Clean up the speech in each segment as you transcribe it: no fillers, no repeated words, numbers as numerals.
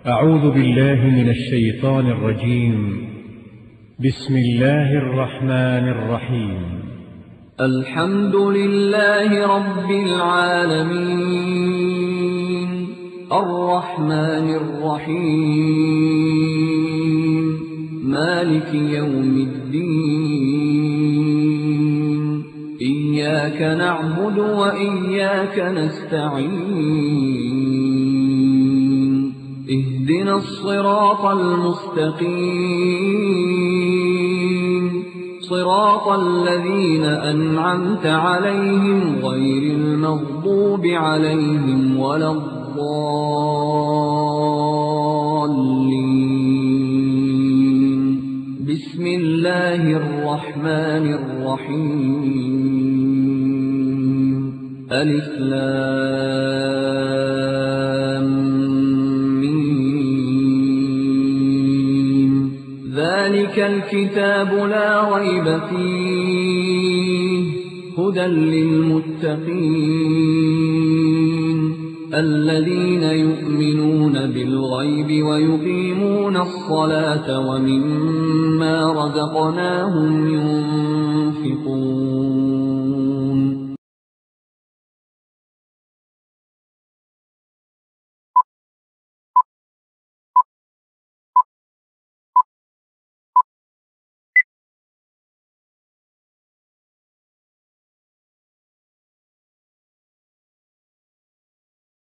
أعوذ بالله من الشيطان الرجيم. بسم الله الرحمن الرحيم. الحمد لله رب العالمين الرحمن الرحيم مالك يوم الدين إياك نعبد وإياك نستعين اهدنا الصراط المستقيم صراط الذين أنعمت عليهم غير المغضوب عليهم ولا الضالين. بسم الله الرحمن الرحيم. ألف لام ذلك الكتاب لا ريب فيه هدى للمتقين الذين يؤمنون بالغيب ويقيمون الصلاة ومما رزقناهم ينفقون.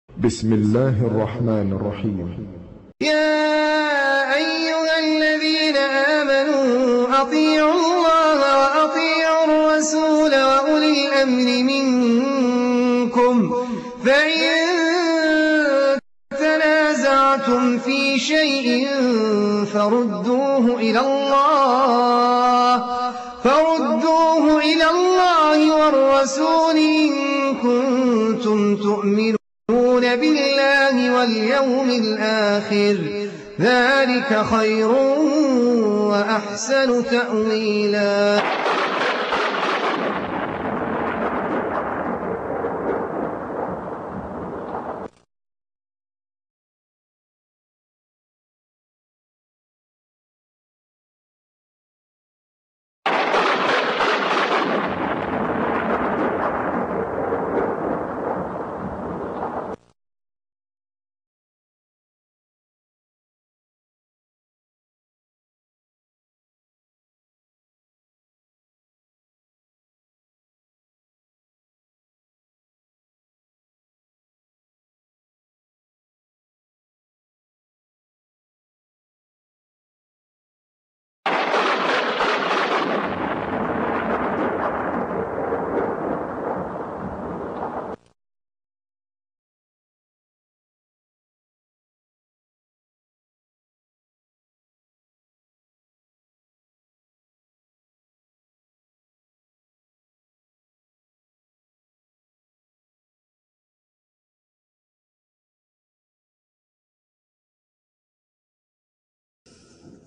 بسم الله الرحمن الرحيم. يا أيها الذين آمنوا أطيعوا الله وأطيعوا الرسول وأولي الأمر منكم فإن تنازعتم في شيء فردوه إلى الله والرسول إن كنتم تؤمنون بالله واليوم الآخر ذلك خير وأحسن تأويلا.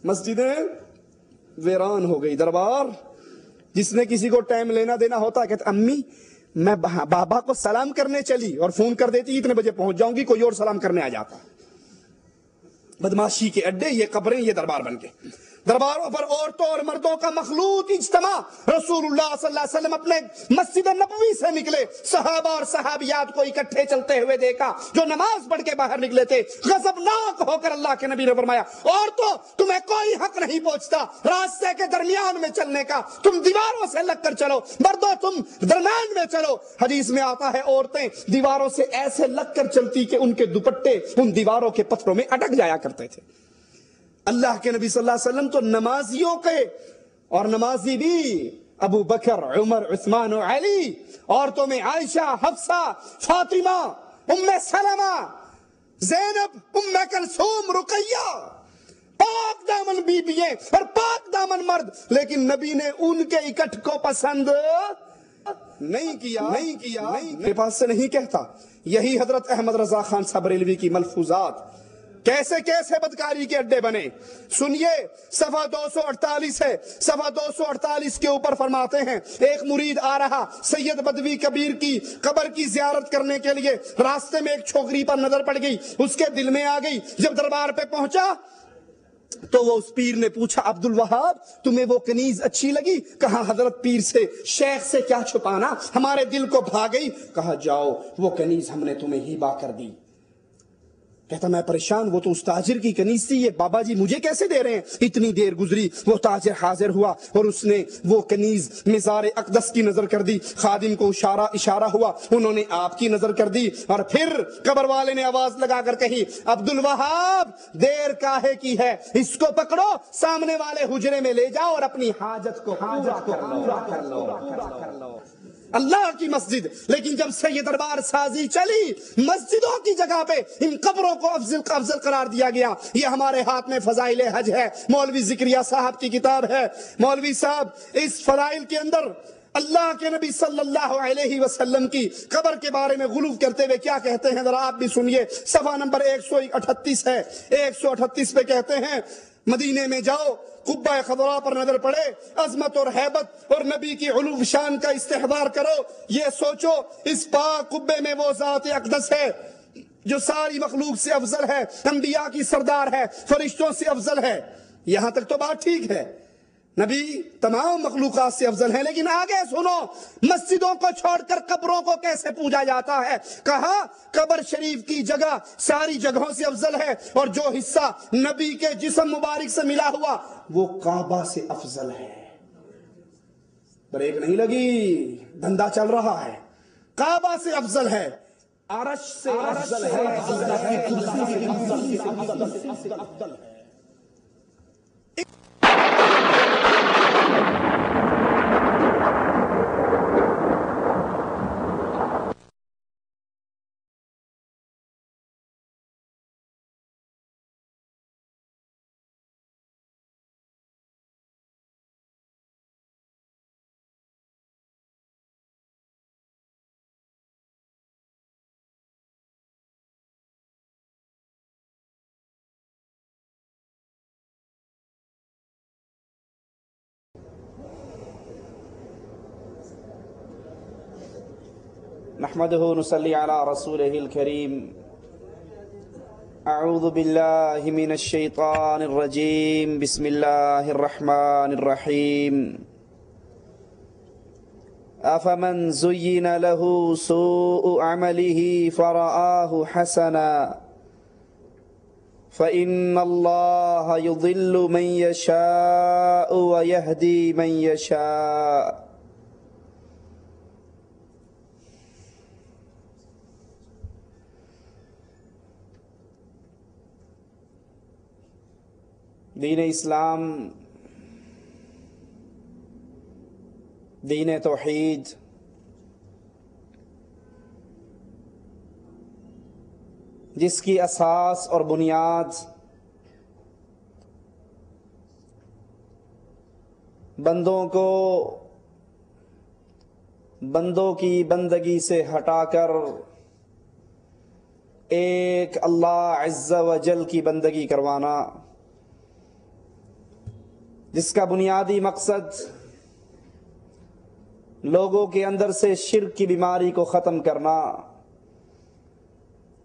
مسجدیں ویران ہو گئی. دربار جس نے کسی کو ٹائم لینا دینا ہوتا کہتے امی میں بابا کو سلام کرنے چلی اور فون کر دیتی اتنے بجے پہنچ جاؤں گی, کوئی اور سلام کرنے آ جاتا. بدماشی کے اڈے یہ قبریں, یہ دربار بن کے. درباروں پر عورتوں اور مردوں کا مخلوط اجتماع. رسول اللہ صلی اللہ علیہ وسلم اپنے مسجد نبوی سے نکلے, صحابہ اور صحابیات کو اکٹھے چلتے ہوئے دیکھا جو نماز پڑھ کے باہر نکلے تھے. غضبناک ہو کر اللہ کے نبی نے فرمایا عورتوں تمہیں کوئی حق نہیں پہنچتا راستے کے درمیان میں چلنے کا, تم دیواروں سے لگ کر چلو. مردوں تم درمیان میں چلو. حدیث میں آتا ہے عورتیں دیواروں سے ایسے لگ کر چلتی کہ ان کے دوپٹے ان دیواروں کے پتھروں میں اٹک جایا کرتے تھے. اللہ کے نبی صلی اللہ علیہ وسلم تو نمازیوں کے, اور نمازی بھی ابو بکر, عمر, عثمان و علی, عورتوں میں عائشہ, حفصہ, فاطمہ, ام سلمہ, زینب, ام کلثوم, رقیہ, پاک دامن بیبییں اور پاک دامن مرد. لیکن نبی نے ان کے اکٹھ کو پسند نہیں کیا. میرے پاس سے نہیں کہتا, یہی حضرت احمد رضا خان صاحب بریلوی کی ملفوظات کیسے کیسے بدکاری کے اڈے بنے. سنیے صفحہ 248 ہے. صفحہ 248 کے اوپر فرماتے ہیں ایک مرید آ رہا سید بدوی کبیر کی قبر کی زیارت کرنے کے لیے. راستے میں ایک چھوکری پر نظر پڑ گئی, اس کے دل میں آ گئی. جب دربار پہ پہنچا تو وہ اس پیر نے پوچھا عبد الوہاب تمہیں وہ کنیز اچھی لگی؟ کہا حضرت پیر سے شیخ سے کیا چھپانا, ہمارے دل کو بھا گئی. کہا جاؤ وہ کنیز ہم نے تمہیں ہبہ کر دی. کہتا میں پریشان, وہ تو اس تاجر کی کنیز تھی, یہ بابا جی مجھے کیسے دے رہے ہیں؟ اتنی دیر گزری, وہ تاجر حاضر ہوا اور اس نے وہ کنیز مزار اقدس کی نظر کر دی. خادم کو اشارہ ہوا, انہوں نے آپ کی نظر کر دی. اور پھر قبر والے نے آواز لگا کر کہی عبد الوہاب دیر کاہے کی ہے, اس کو پکڑو, سامنے والے حجرے میں لے جاؤ اور اپنی حاجت کو پورا کر لو. اللہ کی مسجد. لیکن جب سے یہ دربار سازی چلی مسجدوں کی جگہ پہ ان قبروں کو افضل قرار دیا گیا. یہ ہمارے ہاتھ میں فضائل حج ہے, مولوی ذکریہ صاحب کی کتاب ہے. مولوی صاحب اس فضائل کے اندر اللہ کے نبی صلی اللہ علیہ وسلم کی قبر کے بارے میں غلو کرتے ہوئے کیا کہتے ہیں ذرا آپ بھی سنیے. صفحہ نمبر 138 ہے. 138 پہ کہتے ہیں مدینے میں جاؤ, قبہ خضراء پر نظر پڑے, عظمت اور ہیبت اور نبی کی علو شان کا استحضار کرو. یہ سوچو اس پاک قبے میں وہ ذات اقدس ہے جو ساری مخلوق سے افضل ہے, انبیاء کی سردار ہے, فرشتوں سے افضل ہے. یہاں تک تو بات ٹھیک ہے, نبی تمام مخلوقات سے افضل ہیں. لیکن آگے سنو, مسجدوں کو چھوڑ کر قبروں کو کیسے پوجا جاتا ہے. کہا قبر شریف کی جگہ ساری جگہوں سے افضل ہے, اور جو حصہ نبی کے جسم مبارک سے ملا ہوا وہ کعبہ سے افضل ہے. بریک نہیں لگی, دھندا چل رہا ہے. کعبہ سے افضل ہے, عرش سے افضل ہے, اللہ کی کرسی سے افضل ہے. نحمده نصلي على رسوله الكريم. اعوذ بالله من الشيطان الرجيم. بسم الله الرحمن الرحيم. افمن زين له سوء عمله فرآه حسنا فإن الله يضل من يشاء ويهدي من يشاء. دین اسلام, دین توحید, جس کی اساس اور بنیاد بندوں کو بندوں کی بندگی سے ہٹا کر ایک اللہ عز و جل کی بندگی کروانا, جس کا بنیادی مقصد لوگوں کے اندر سے شرک کی بیماری کو ختم کرنا.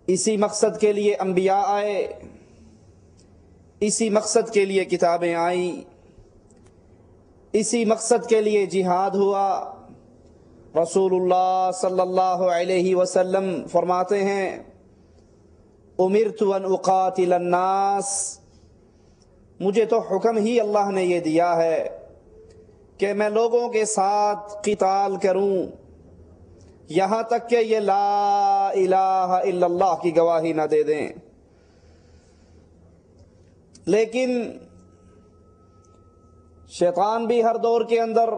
اسی مقصد کے لیے انبیاء آئے, اسی مقصد کے لیے کتابیں آئیں, اسی مقصد کے لیے جہاد ہوا. رسول اللہ صلی اللہ علیہ وسلم فرماتے ہیں امرت ان اقاتل الناس, مجھے تو حکم ہی اللہ نے یہ دیا ہے کہ میں لوگوں کے ساتھ قتال کروں یہاں تک کہ یہ لا الہ الا اللہ کی گواہی نہ دے دیں. لیکن شیطان بھی ہر دور کے اندر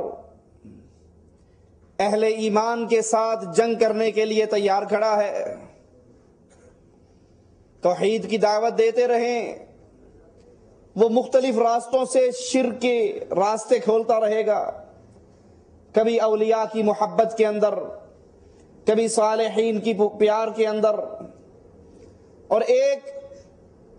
اہل ایمان کے ساتھ جنگ کرنے کے لیے تیار کھڑا ہے. توحید کی دعوت دیتے رہیں, وہ مختلف راستوں سے شرک کے راستے کھولتا رہے گا. کبھی اولیاء کی محبت کے اندر, کبھی صالحین کی پیار کے اندر. اور ایک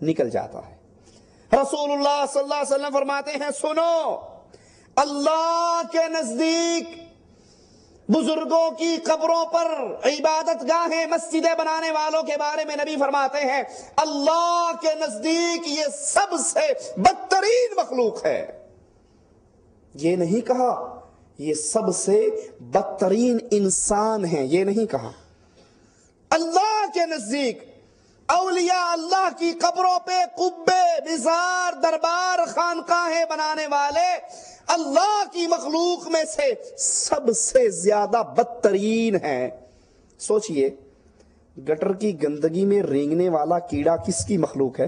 نکل جاتا ہے۔ رسول اللہ صلی اللہ علیہ وسلم فرماتے ہیں سنو، اللہ کے نزدیک بزرگوں کی قبروں پر عبادت گاہیں مسجدیں بنانے والوں کے بارے میں نبی فرماتے ہیں اللہ کے نزدیک یہ سب سے بدترین مخلوق ہے۔ یہ نہیں کہا یہ سب سے بدترین انسان ہیں، یہ نہیں کہا۔ اللہ کے نزدیک اولیاء اللہ کی قبروں پہ قبے، مزار، دربار، خانقاہیں بنانے والے اللہ کی مخلوق میں سے سب سے زیادہ بدترین ہیں۔ سوچئے، گٹر کی گندگی میں رینگنے والا کیڑا کس کی مخلوق ہے؟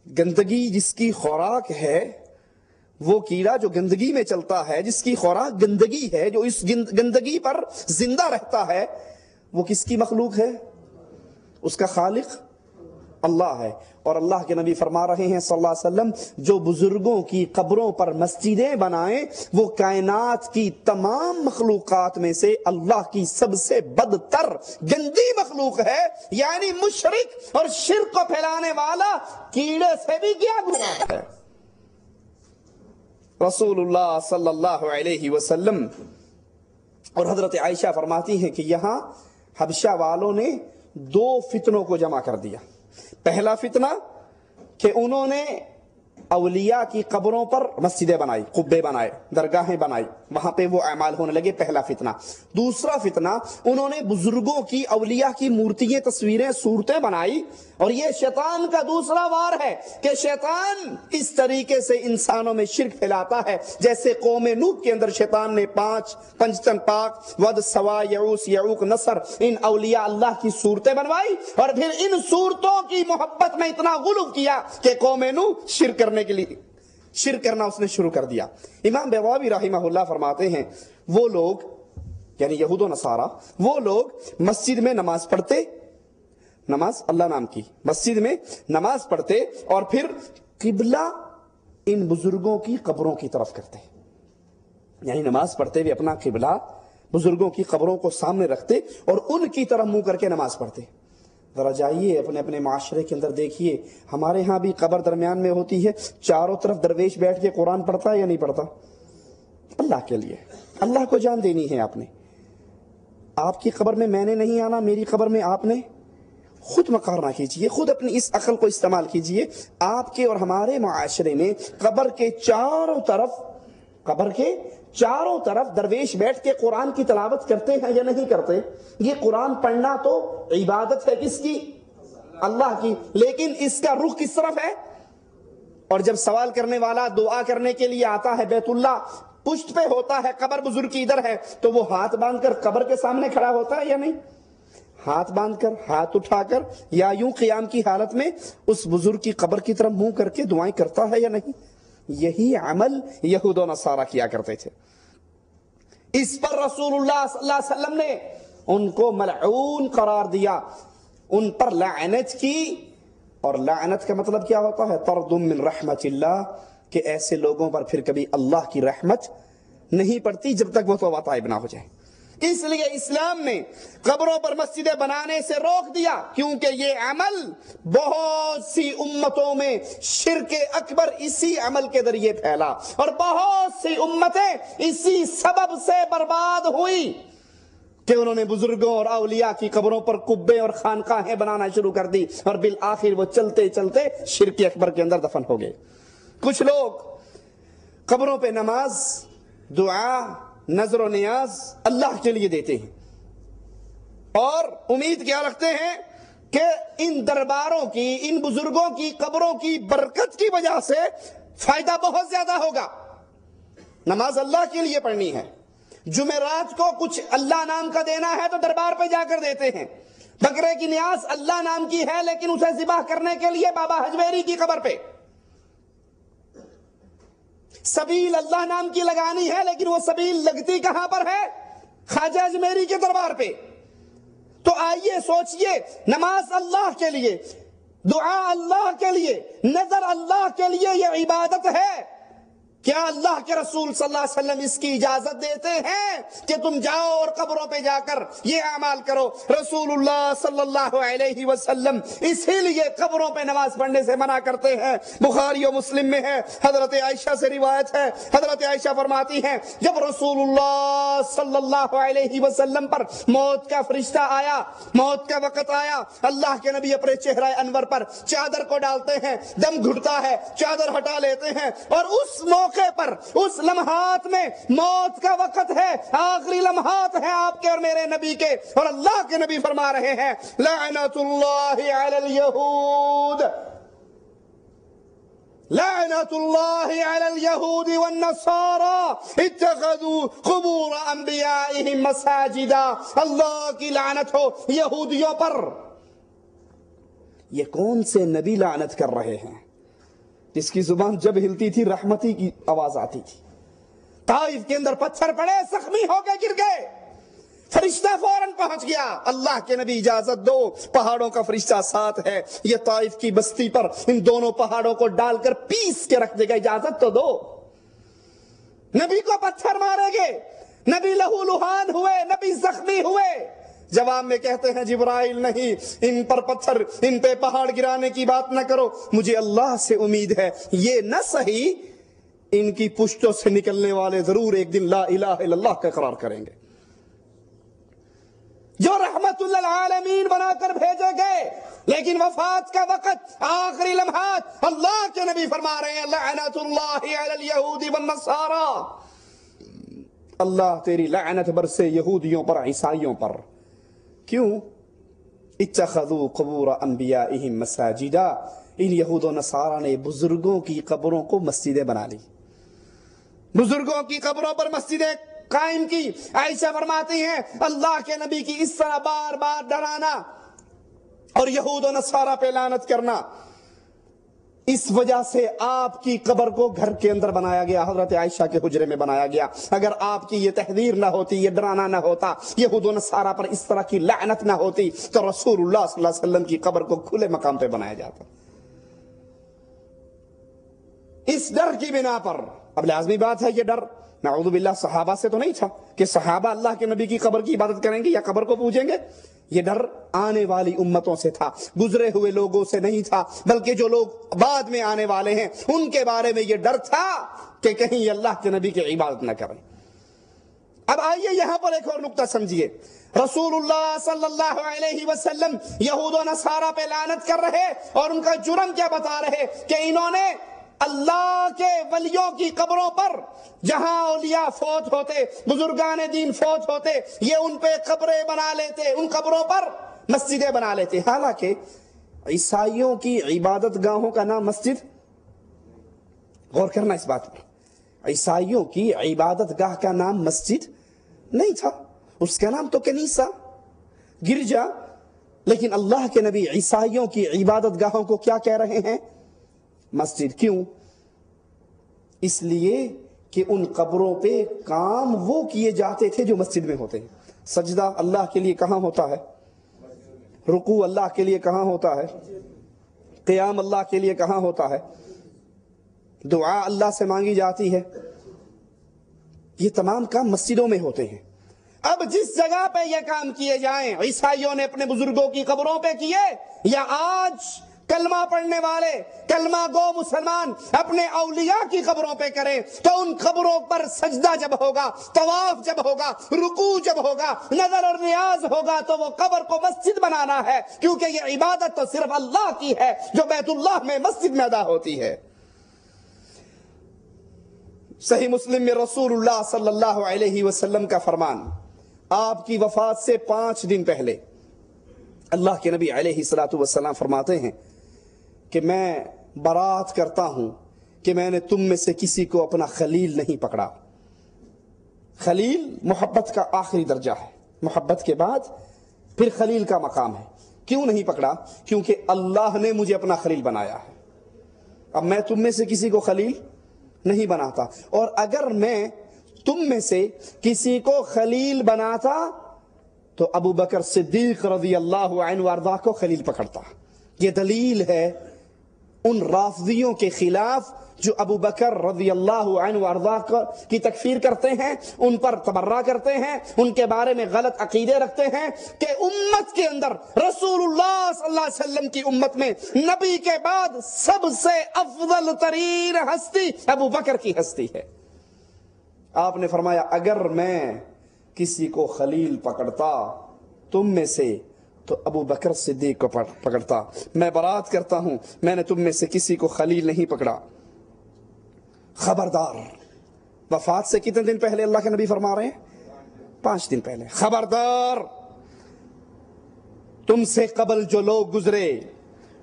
گندگی جس کی خوراک ہے، وہ کیڑا جو گندگی میں چلتا ہے، جس کی خوراک گندگی ہے، جو اس گندگی پر زندہ رہتا ہے، وہ کس کی مخلوق ہے؟ اس کا خالق اللہ ہے۔ اور اللہ کے نبی فرما رہے ہیں صلی اللہ علیہ وسلم جو بزرگوں کی قبروں پر مسجدیں بنائیں وہ کائنات کی تمام مخلوقات میں سے اللہ کی سب سے بدتر گندی مخلوق ہے، یعنی مشرک اور شرک کو پھیلانے والا کیڑے سے بھی کیا گناہ ہے۔ رسول اللہ صلی اللہ علیہ وسلم اور حضرت عائشہ فرماتی ہیں کہ یہاں حبشہ والوں نے 2 فتنوں کو جمع کر دیا۔ پہلا فتنہ کہ انہوں نے اولیاء کی قبروں پر مسجدیں بنائی، قبے بنائے، درگاہیں بنائی، وہاں پہ وہ اعمال ہونے لگے، پہلا فتنہ۔ دوسرا فتنہ انہوں نے بزرگوں کی، اولیاء کی مورتیاں، تصویریں، صورتیں بنائی، اور یہ شیطان کا دوسرا وار ہے کہ شیطان اس طریقے سے انسانوں میں شرک پھیلاتا ہے جیسے قوم نوح کے اندر شیطان نے 5 پنجتن پاک، ود، سوا، یعوس، یعوق، نصر، ان اولیاء اللہ کی صورتیں بنوائی اور پھر ان صورتوں کی محبت میں اتنا غلو کیا کہ قوم نوح شرک کرنا اس نے شروع کر دیا۔ امام بیضاوی رحمہ اللہ فرماتے ہیں وہ لوگ یعنی یہود و نصارہ، وہ لوگ مسجد میں نماز پڑھتے، نماز اللہ نام کی، مسجد میں نماز پڑھتے اور پھر قبلہ ان بزرگوں کی قبروں کی طرف کرتے، یعنی نماز پڑھتے ہوئے اپنا قبلہ بزرگوں کی قبروں کو سامنے رکھتے اور ان کی طرف منہ کر کے نماز پڑھتے۔ ذرا جائیے اپنے اپنے معاشرے کے اندر دیکھیے، ہمارے ہاں بھی قبر درمیان میں ہوتی ہے، چاروں طرف درویش بیٹھ کے قرآن پڑھتا ہے یا نہیں پڑھتا؟ اللہ کے لیے، اللہ کو جان دینی ہے آپ نے۔ آپ کی قبر میں نے نہیں آنا، میری قبر میں آپ نے خود مقارنہ کیجئے، خود اپنی اس عقل کو استعمال کیجئے۔ آپ کے اور ہمارے معاشرے میں قبر کے چاروں طرف درویش بیٹھ کے قرآن کی تلاوت کرتے ہیں یا نہیں کرتے؟ یہ قرآن پڑھنا تو عبادت ہے کس کی؟ اللہ کی، لیکن اس کا رخ کس طرف ہے؟ اور جب سوال کرنے والا دعا کرنے کے لیے آتا ہے بیت اللہ پشت پہ ہوتا ہے، قبر بزرگ کی ادھر ہے، تو وہ ہاتھ باندھ کر قبر کے سامنے کھڑا ہوتا ہے یا نہیں؟ ہاتھ باندھ کر، ہاتھ اٹھا کر، یا یوں قیام کی حالت میں اس بزرگ کی قبر کی طرف منہ کر کے دعائیں کرتا ہے یا نہیں؟ یہی عمل یہود و نصارہ کیا کرتے تھے۔ اس پر رسول اللہ صلی اللہ علیہ وسلم نے ان کو ملعون قرار دیا، ان پر لعنت کی، اور لعنت کا مطلب کیا ہوتا ہے؟ طرد من رحمت اللہ، کہ ایسے لوگوں پر پھر کبھی اللہ کی رحمت نہیں پڑتی جب تک وہ توبہ طائب نہ ہو جائے۔ اس لیے اسلام نے قبروں پر مسجدیں بنانے سے روک دیا، کیونکہ یہ عمل بہت سی امتوں میں شرک اکبر اسی عمل کے ذریعے پھیلا، اور بہت سی امتیں اسی سبب سے برباد ہوئی کہ انہوں نے بزرگوں اور اولیاء کی قبروں پر قبے اور خانقاہیں بنانا شروع کر دی، اور بالآخر وہ چلتے چلتے شرک اکبر کے اندر دفن ہو گئے۔ کچھ لوگ قبروں پہ نماز، دعا، نظر و نیاز اللہ کے لیے دیتے ہیں اور امید کیا رکھتے ہیں کہ ان درباروں کی، ان بزرگوں کی قبروں کی برکت کی وجہ سے فائدہ بہت زیادہ ہوگا۔ نماز اللہ کے لیے پڑھنی ہے، جمعرات کو کچھ اللہ نام کا دینا ہے تو دربار پہ جا کر دیتے ہیں، بکرے کی نیاز اللہ نام کی ہے لیکن اسے ذبح کرنے کے لیے بابا حجویری کی قبر پہ، سبیل اللہ نام کی لگانی ہے لیکن وہ سبیل لگتی کہاں پر ہے؟ خواجہ اجمیری کے دربار پہ۔ تو آئیے سوچئے، نماز اللہ کے لیے، دعا اللہ کے لیے، نظر اللہ کے لیے، یہ عبادت ہے کیا اللہ کے رسول صلی اللہ علیہ وسلم اس کی اجازت دیتے ہیں کہ تم جاؤ اور قبروں پہ جا کر یہ اعمال کرو؟ رسول اللہ صلی اللہ علیہ وسلم اسی لیے قبروں پہ نماز پڑھنے سے منع کرتے ہیں۔ بخاری و مسلم میں ہے، حضرت عائشہ سے روایت ہے، حضرت عائشہ فرماتی ہیں جب رسول اللہ صلی اللہ علیہ وسلم پر موت کا فرشتہ آیا، موت کا وقت آیا، اللہ کے نبی اپنے چہرہ انور پر چادر کو ڈالتے ہیں، دم گھٹتا ہے، چادر ہٹا لیتے ہیں، اور اس موقع پر، اس لمحات میں موت کا وقت ہے، آخری لمحات ہیں آپ کے اور میرے نبی کے، اور اللہ کے نبی فرما رہے ہیں لعنت اللہ علی الیہود، لعنت اللہ علی الیہود والنصارى اتخذوا قبور انبیائهم مساجدا، اللہ کی لعنت ہو یہودیوں پر۔ یہ کون سے نبی لعنت کر رہے ہیں جس کی زبان جب ہلتی تھی رحمتی کی آواز آتی تھی؟ طائف کے اندر پتھر پڑے، زخمی ہو کے گر گئے، فرشتہ فوراً پہنچ گیا، اللہ کے نبی اجازت دو، پہاڑوں کا فرشتہ ساتھ ہے، یہ طائف کی بستی پر ان دونوں پہاڑوں کو ڈال کر پیس کے رکھ دے گا، اجازت تو دو۔ نبی کو پتھر مارے گے، نبی لہو لہان ہوئے، نبی زخمی ہوئے، جواب میں کہتے ہیں جبرائیل نہیں، ان پر پتھر، ان پہ پہاڑ گرانے کی بات نہ کرو، مجھے اللہ سے امید ہے یہ نہ صحیح ان کی پشتوں سے نکلنے والے ضرور ایک دن لا الہ الا اللہ کا اقرار کریں گے، جو رحمت للعالمین بنا کر بھیجے گئے، لیکن وفات کا وقت، آخری لمحات، اللہ کے نبی فرما رہے ہیں لعنت اللہ علی الیہود والنصارى، اللہ تیری لعنت برسے یہودیوں پر، عیسائیوں پر۔ کیوں؟ اتخذوا قبور انبیائہم مساجدا، ان یہود و نصارہ نے بزرگوں کی قبروں کو مسجدیں بنا لی، بزرگوں کی قبروں پر مسجدیں قائم کی۔ عائشہ فرماتی ہیں اللہ کے نبی کی اس طرح بار بار ڈرانا اور یہود و نصارہ پہ لعنت کرنا، اس وجہ سے آپ کی قبر کو گھر کے اندر بنایا گیا، حضرت عائشہ کے حجرے میں بنایا گیا۔ اگر آپ کی یہ تحذیر نہ ہوتی، یہ ڈرانا نہ ہوتا، یہود و نصارہ پر اس طرح کی لعنت نہ ہوتی، تو رسول اللہ صلی اللہ علیہ وسلم کی قبر کو کھلے مقام پہ بنایا جاتا۔ اس ڈر کی بنا پر، اب لازمی بات ہے یہ ڈر نعوذ باللہ صحابہ سے تو نہیں تھا کہ صحابہ اللہ کے نبی کی قبر کی عبادت کریں گے یا قبر کو پوجیں گے، یہ ڈر آنے والی امتوں سے تھا، گزرے ہوئے لوگوں سے نہیں تھا، بلکہ جو لوگ بعد میں آنے والے ہیں ان کے بارے میں یہ ڈر تھا کہ کہیں یہ اللہ کے نبی کی عبادت نہ کریں۔ اب آئیے یہاں پر ایک اور نقطہ سمجھیے، رسول اللہ صلی اللہ علیہ وسلم یہود و نصارہ پہ لعنت کر رہے اور ان کا جرم کیا بتا رہے کہ انہوں نے اللہ کے ولیوں کی قبروں پر، جہاں اولیاء فوت ہوتے، بزرگان دین فوت ہوتے، یہ ان پہ قبریں بنا لیتے، ان قبروں پر مسجدیں بنا لیتے۔ حالانکہ عیسائیوں کی عبادت گاہوں کا نام مسجد، غور کرنا اس بات پر، عیسائیوں کی عبادت گاہ کا نام مسجد نہیں تھا، اس کا نام تو کنیسہ، گرجا۔ لیکن اللہ کے نبی عیسائیوں کی عبادت گاہوں کو کیا کہہ رہے ہیں؟ مسجد۔ کیوں؟ اس لیے کہ ان قبروں پہ کام وہ کیے جاتے تھے جو مسجد میں ہوتے ہیں۔ سجدہ اللہ کے لیے کہاں ہوتا ہے؟ رکوع اللہ کے لیے کہاں ہوتا ہے؟ قیام اللہ کے لیے کہاں ہوتا ہے؟ دعا اللہ سے مانگی جاتی ہے، یہ تمام کام مسجدوں میں ہوتے ہیں۔ اب جس جگہ پہ یہ کام کیے جائیں، عیسائیوں نے اپنے بزرگوں کی قبروں پہ کیے، یا آج کلمہ پڑھنے والے، کلمہ گو مسلمان اپنے اولیاء کی قبروں پہ کریں، تو ان قبروں پر سجدہ جب ہوگا، طواف جب ہوگا، رکوع جب ہوگا، نظر اور نیاز ہوگا، تو وہ قبر کو مسجد بنانا ہے، کیونکہ یہ عبادت تو صرف اللہ کی ہے جو بیت اللہ میں مسجد میں ادا ہوتی ہے۔ صحیح مسلم میں رسول اللہ صلی اللہ علیہ وسلم کا فرمان، آپ کی وفات سے 5 دن پہلے اللہ کے نبی علیہ الصلوۃ والسلام فرماتے ہیں کہ میں برات کرتا ہوں کہ میں نے تم میں سے کسی کو اپنا خلیل نہیں پکڑا۔ خلیل محبت کا آخری درجہ ہے، محبت کے بعد پھر خلیل کا مقام ہے۔ کیوں نہیں پکڑا؟ کیونکہ اللہ نے مجھے اپنا خلیل بنایا ہے۔ اب میں تم میں سے کسی کو خلیل نہیں بناتا، اور اگر میں تم میں سے کسی کو خلیل بناتا تو ابو بکر صدیق رضی اللہ عنہ وارضاہ کو خلیل پکڑتا۔ یہ دلیل ہے ان رافضیوں کے خلاف جو ابو بکر رضی اللہ عنہ وارضا کی تکفیر کرتے ہیں، ان پر تبرہ کرتے ہیں، ان کے بارے میں غلط عقیدے رکھتے ہیں کہ امت کے اندر رسول اللہ صلی اللہ علیہ وسلم کی امت میں نبی کے بعد سب سے افضل ترین ہستی ابو بکر کی ہستی ہے۔ آپ نے فرمایا اگر میں کسی کو خلیل پکڑتا تم میں سے تو ابو بکر صدیق کو پکڑتا، میں برات کرتا ہوں میں نے تم میں سے کسی کو خلیل نہیں پکڑا۔ خبردار، وفات سے کتنے دن پہلے اللہ کے نبی فرما رہے ہیں؟ 5 دن پہلے، خبردار تم سے قبل جو لوگ گزرے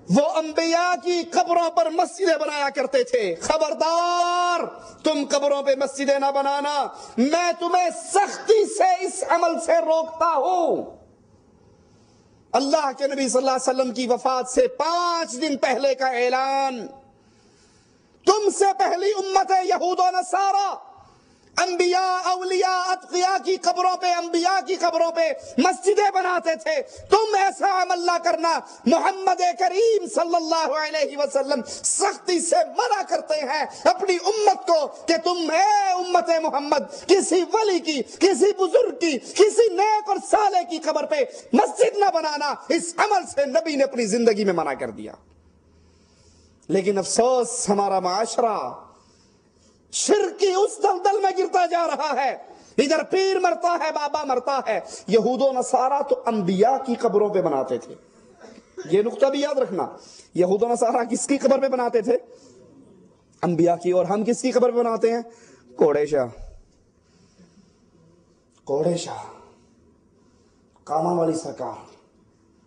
وہ انبیاء کی قبروں پر مسجدیں بنایا کرتے تھے، خبردار تم قبروں پہ مسجدیں نہ بنانا، میں تمہیں سختی سے اس عمل سے روکتا ہوں۔ اللہ کے نبی صلی اللہ علیہ وسلم کی وفات سے 5 دن پہلے کا اعلان، تم سے پہلی امت یہود و نصارہ انبیاء اولیاء اتقیاء کی قبروں پہ، انبیاء کی قبروں پہ مسجدیں بناتے تھے، تم ایسا عمل نہ کرنا۔ محمد کریم صلی اللہ علیہ وسلم سختی سے منع کرتے ہیں اپنی امت کو کہ تم اے امت محمد کسی ولی کی، کسی بزرگ کی، کسی نیک اور صالح کی قبر پہ مسجد نہ بنانا۔ اس عمل سے نبی نے اپنی زندگی میں منع کر دیا۔ لیکن افسوس ہمارا معاشرہ شرک کی اس دلدل میں گرتا جا رہا ہے، ادھر پیر مرتا ہے، بابا مرتا ہے۔ یہود و نصارہ تو انبیاء کی قبروں پہ بناتے تھے، یہ نقطہ بھی یاد رکھنا، یہود و نصارہ کس کی قبر پہ بناتے تھے؟ انبیاء کی۔ اور ہم کس کی قبر پہ بناتے ہیں؟ کوڑے شاہ، کوڑے شاہ، کاما والی سرکار،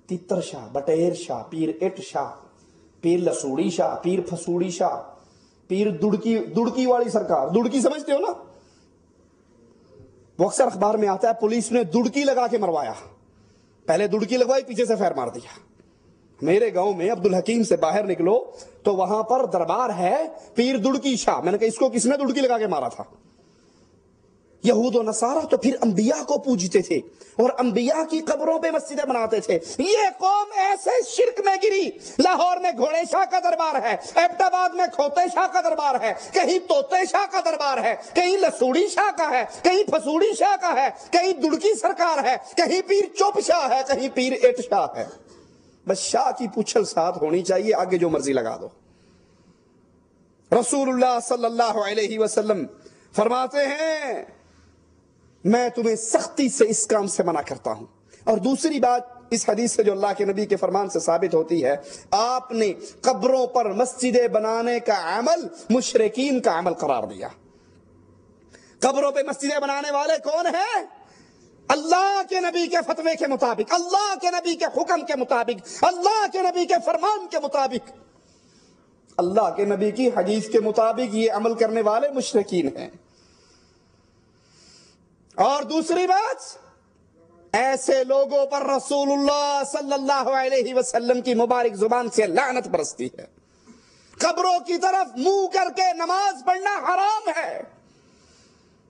تتر شاہ، بٹیر شاہ، پیر اٹ شاہ، پیر لسوڑی شاہ، پیر پھسوڑی شاہ، پیر دڑکی والی سرکار۔ دڑکی سمجھتے ہو نا؟ وہ اکثر اخبار میں آتا ہے پولیس نے دڑکی لگا کے مروایا، پہلے دڑکی لگوائی پیچھے سے فیر مار دیا۔ میرے گاؤں میں عبدالحکیم سے باہر نکلو تو وہاں پر دربار ہے پیر دڑکی شاہ، میں نے کہا اس کو کس نے دڑکی لگا کے مارا تھا؟ یہود و نصارہ تو پھر انبیاء کو پوجتے تھے اور انبیاء کی قبروں پہ مسجدیں بناتے تھے۔ یہ قوم ایسے شرک میں گری، لاہور میں گھوڑے شاہ کا دربار ہے، ایبٹ آباد میں کھوتے شاہ کا دربار ہے، کہیں طوطے شاہ کا دربار ہے، کہیں لسوڑی شاہ کا ہے، کہیں پھسوڑی شاہ کا ہے، کہیں دڑکی سرکار ہے، کہیں پیر چوپ شاہ ہے، کہیں پیر اٹ شاہ ہے۔ بس شاہ کی پوچھل ساتھ ہونی چاہیے، آگے جو مرضی لگا دو۔ رسول اللہ صلی اللہ علیہ وسلم فرماتے ہیں میں تمہیں سختی سے اس کام سے منع کرتا ہوں۔ اور دوسری بات اس حدیث سے جو اللہ کے نبی کے فرمان سے ثابت ہوتی ہے، آپ نے قبروں پر مسجدیں بنانے کا عمل مشرکین کا عمل قرار دیا۔ قبروں پہ مسجدیں بنانے والے کون ہیں؟ اللہ کے نبی کے فتوے کے مطابق، اللہ کے نبی کے حکم کے مطابق، اللہ کے نبی کے فرمان کے مطابق، اللہ کے نبی کی حدیث کے مطابق یہ عمل کرنے والے مشرکین ہیں۔ اور دوسری بات، ایسے لوگوں پر رسول اللہ صلی اللہ علیہ وسلم کی مبارک زبان سے لعنت برستی ہے۔ قبروں کی طرف منہ کر کے نماز پڑھنا حرام ہے،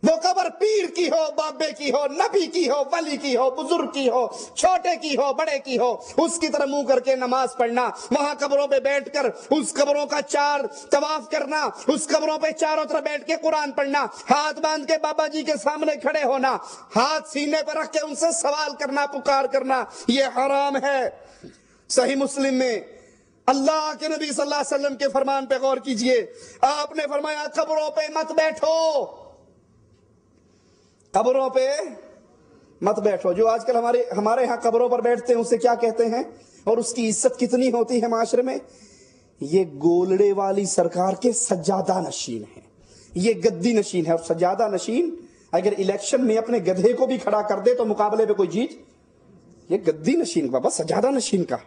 وہ قبر پیر کی ہو، بابے کی ہو، نبی کی ہو، ولی کی ہو، بزرگ کی ہو، چھوٹے کی ہو، بڑے کی ہو، اس کی طرف منہ کر کے نماز پڑھنا، وہاں قبروں پہ بیٹھ کر اس قبروں کا 4 طواف کرنا، اس قبروں پہ چاروں طرف بیٹھ کے قرآن پڑھنا، ہاتھ باندھ کے بابا جی کے سامنے کھڑے ہونا، ہاتھ سینے پہ رکھ کے ان سے سوال کرنا، پکار کرنا، یہ حرام ہے۔ صحیح مسلم میں اللہ کے نبی صلی اللہ علیہ وسلم کے فرمان پہ غور کیجئے، آپ نے فرمایا قبروں پہ مت بیٹھو، قبروں پہ مت بیٹھو۔ جو آج کل ہمارے ہاں قبروں پر بیٹھتے ہیں اسے کیا کہتے ہیں اور اس کی عزت کتنی ہوتی ہے معاشرے میں؟ یہ گولڑے والی سرکار کے سجادہ نشین ہیں، یہ گدی نشین ہے۔ اور سجادہ نشین اگر الیکشن میں اپنے گدھے کو بھی کھڑا کر دے تو مقابلے پہ کوئی جیت، یہ گدی نشین کا، بس سجادہ نشین کا۔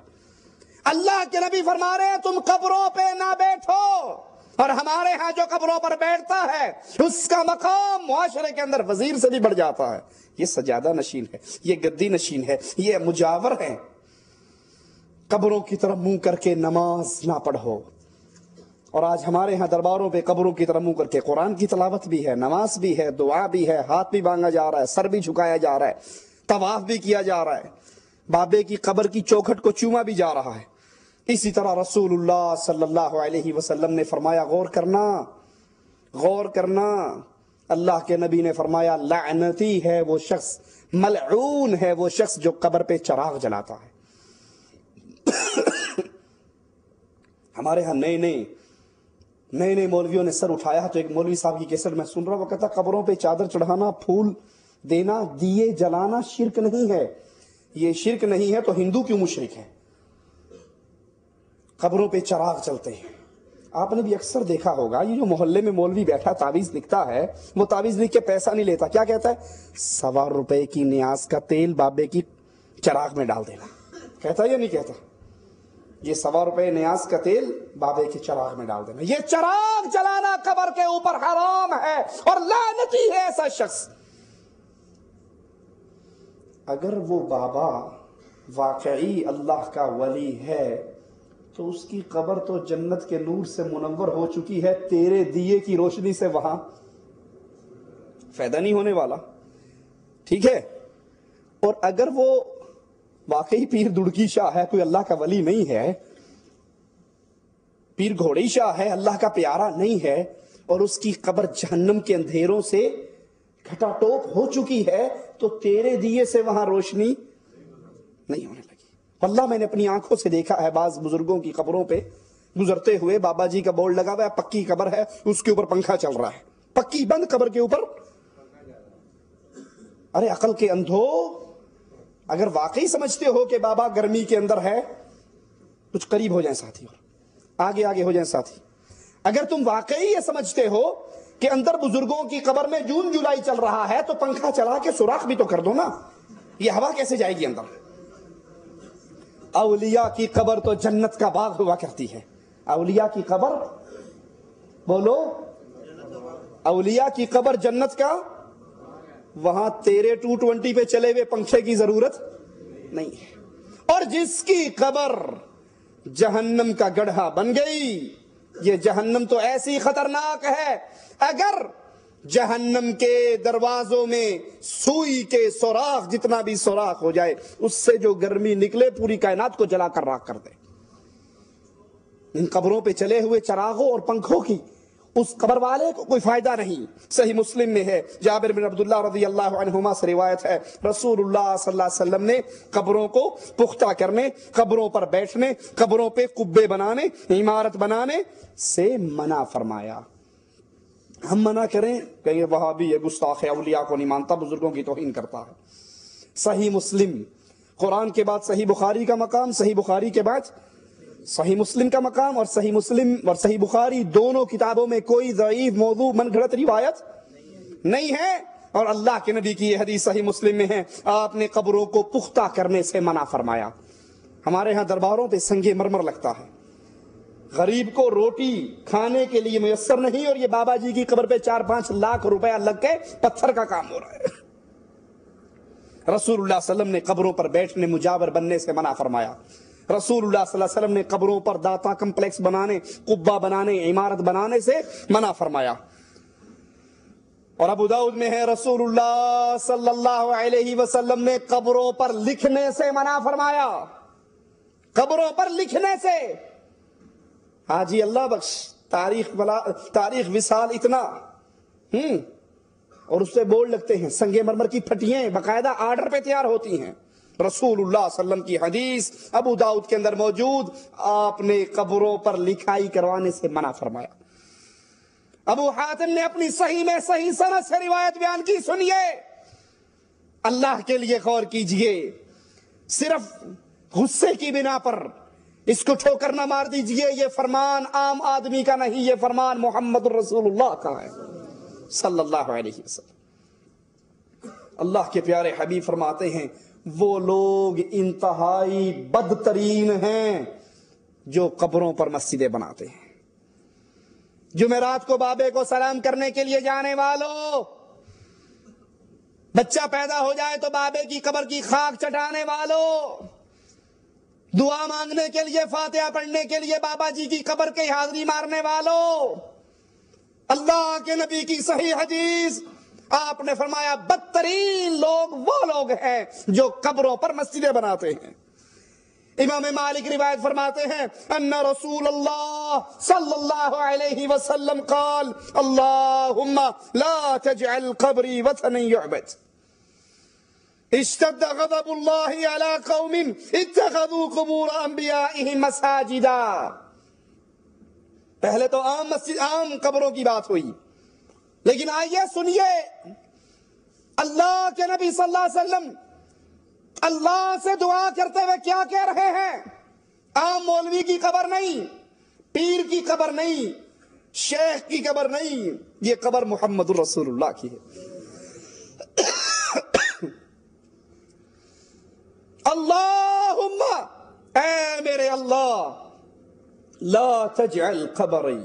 اللہ کے نبی فرما رہے ہیں تم قبروں پہ نہ بیٹھو، اور ہمارے ہاں جو قبروں پر بیٹھتا ہے اس کا مقام معاشرے کے اندر وزیر سے بھی بڑھ جاتا ہے۔ یہ سجادہ نشین ہے، یہ گدی نشین ہے، یہ مجاور ہے۔ قبروں کی طرف منہ کر کے نماز نہ پڑھو۔ اور آج ہمارے ہاں درباروں پہ قبروں کی طرف منہ کر کے قرآن کی تلاوت بھی ہے، نماز بھی ہے، دعا بھی ہے، ہاتھ بھی مانگا جا رہا ہے، سر بھی جھکایا جا رہا ہے، طواف بھی کیا جا رہا ہے، بابے کی قبر کی چوکھٹ کو چوما بھی جا رہا ہے۔ اسی طرح رسول اللہ صلی اللہ علیہ وسلم نے فرمایا، غور کرنا، اللہ کے نبی نے فرمایا لعنتی ہے وہ شخص، ملعون ہے وہ شخص جو قبر پہ چراغ جلاتا ہے۔ ہمارے ہاں نئے مولویوں نے سر اٹھایا تو ایک مولوی صاحب کی کیسٹ میں سن رہا، وہ کہتا قبروں پہ چادر چڑھانا، پھول دینا، دیے جلانا شرک نہیں ہے۔ یہ شرک نہیں ہے تو ہندو کیوں مشرک ہے؟ قبروں پہ چراغ چلتے ہیں۔ آپ نے بھی اکثر دیکھا ہوگا، یہ جو محلے میں مولوی بیٹھا تعویذ لکھتا ہے، وہ تعویذ لکھ کے پیسہ نہیں لیتا، کیا کہتا ہے؟ 1.25 روپے کی نیاز کا تیل بابے کی چراغ میں ڈال دینا، کہتا ہے یا نہیں کہتا؟ یہ 1.25 روپے نیاز کا تیل بابے کے چراغ میں ڈال دینا، یہ چراغ جلانا قبر کے اوپر حرام ہے اور لعنتی ہے ایسا شخص۔ اگر وہ بابا واقعی اللہ کا ولی ہے تو اس کی قبر تو جنت کے نور سے منور ہو چکی ہے، تیرے دیے کی روشنی سے وہاں فائدہ نہیں ہونے والا، ٹھیک ہے؟ اور اگر وہ واقعی پیر دڑکی شاہ ہے، کوئی اللہ کا ولی نہیں ہے، پیر گھوڑی شاہ ہے، اللہ کا پیارا نہیں ہے، اور اس کی قبر جہنم کے اندھیروں سے گھٹا ٹوپ ہو چکی ہے، تو تیرے دیے سے وہاں روشنی نہیں ہونے لگی۔ واللہ میں نے اپنی آنکھوں سے دیکھا ہے، بعض بزرگوں کی قبروں پہ گزرتے ہوئے بابا جی کا بورڈ لگا ہوا ہے، پکی قبر ہے، اس کے اوپر پنکھا چل رہا ہے، پکی بند قبر کے اوپر۔ ارے عقل کے اندھو، اگر واقعی سمجھتے ہو کہ بابا گرمی کے اندر ہے، کچھ قریب ہو جائیں ساتھی، اور آگے ہو جائیں ساتھی۔ اگر تم واقعی یہ سمجھتے ہو کہ اندر بزرگوں کی قبر میں جون جولائی چل رہا ہے تو پنکھا چلا کے سوراخ بھی تو کر دو نا، یہ ہوا کیسے جائے گی اندر؟ اولیاء کی قبر تو جنت کا باغ ہوا کرتی ہے۔ اولیاء کی قبر، بولو، اولیاء کی قبر جنت کا، وہاں تیرے 220 پہ چلے ہوئے پنکھے کی ضرورت نہیں ہے۔ اور جس کی قبر جہنم کا گڑھا بن گئی، یہ جہنم تو ایسی خطرناک ہے، اگر جہنم کے دروازوں میں سوئی کے سوراخ جتنا بھی سوراخ ہو جائے، اس سے جو گرمی نکلے پوری کائنات کو جلا کر راکھ کر دے۔ ان قبروں پہ چلے ہوئے چراغوں اور پنکھوں کی اس قبر والے کو کوئی فائدہ نہیں۔ صحیح مسلم میں ہے، جابر بن عبداللہ رضی اللہ عنہما سے روایت ہے، رسول اللہ صلی اللہ علیہ وسلم نے قبروں کو پختہ کرنے، قبروں پر بیٹھنے، قبروں پہ قبے بنانے، عمارت بنانے سے منع فرمایا۔ ہم منع کریں کہ یہ وہابی یہ گستاخ ہے، اولیاء کو نہیں مانتا، بزرگوں کی توہین کرتا ہے۔ صحیح مسلم، قرآن کے بعد صحیح بخاری کا مقام، صحیح بخاری کے بعد صحیح مسلم کا مقام، اور صحیح مسلم اور صحیح بخاری دونوں کتابوں میں کوئی ضعیف موضوع من گھڑت روایت نہیں ہے۔ اور اللہ کے نبی کی یہ حدیث صحیح مسلم میں ہے، آپ نے قبروں کو پختہ کرنے سے منع فرمایا۔ ہمارے ہاں درباروں پہ سنگ مرمر لگتا ہے، غریب کو روٹی کھانے کے لیے میسر نہیں، اور یہ بابا جی کی قبر پہ 4-5 لاکھ روپیہ لگ کے پتھر کا کام ہو رہا ہے۔ رسول اللہ صلی اللہ علیہ وسلم نے قبروں پر بیٹھنے، مجاور بننے سے منع فرمایا۔ رسول اللہ صلی اللہ علیہ وسلم نے قبروں پر داتا کمپلیکس بنانے، قبہ بنانے، عمارت بنانے سے منع فرمایا۔ اور ابو داؤد میں ہے، رسول اللہ صلی اللہ علیہ وسلم نے قبروں پر لکھنے سے منع فرمایا، قبروں پر لکھنے سے۔ حاجی اللہ بخش تاریخ وصال اتنا اور اس سے بورڈ لگتے ہیں، سنگ مرمر کی پھٹیاں باقاعدہ آرڈر پہ تیار ہوتی ہیں۔ رسول اللہ صلی اللہ علیہ وسلم کی حدیث ابو داؤد کے اندر موجود، آپ نے قبروں پر لکھائی کروانے سے منع فرمایا۔ ابو حاتم نے اپنی صحیح میں صحیح سند سے روایت بیان کی، سنیے، اللہ کے لیے غور کیجئے، صرف غصے کی بنا پر اس کو ٹھوکر نہ مار دیجئے، یہ فرمان عام آدمی کا نہیں، یہ فرمان محمد رسول اللہ کا ہے صلی اللہ علیہ وسلم۔ اللہ کے پیارے حبیب فرماتے ہیں، وہ لوگ انتہائی بدترین ہیں جو قبروں پر مسجدیں بناتے ہیں۔ جمعرات کو بابے کو سلام کرنے کے لیے جانے والوں، بچہ پیدا ہو جائے تو بابے کی قبر کی خاک چٹانے والوں، دعا مانگنے کے لیے، فاتحہ پڑھنے کے لیے بابا جی کی قبر کی حاضری مارنے والوں، اللہ کے نبی کی صحیح حدیث، آپ نے فرمایا بدترین لوگ وہ لوگ ہیں جو قبروں پر مسجدیں بناتے ہیں۔ امام مالک روایت فرماتے ہیں ان رسول اللہ صلی اللہ علیہ وسلم قال اللہم لا تجعل قبری وثنا یعبد اشتد غضب اللہ علی قوم اتخذوا قبور انبیائہم مساجدا۔ پہلے تو عام قبروں کی بات ہوئی، لیکن آئیے سنیے اللہ کے نبی صلی اللہ علیہ وسلم اللہ سے دعا کرتے ہوئے کیا کہہ رہے ہیں۔ عام مولوی کی قبر نہیں، پیر کی قبر نہیں، شیخ کی قبر نہیں، یہ قبر محمد الرسول اللہ کی ہے۔ اللہم، اے میرے اللہ، لا تجعل قبری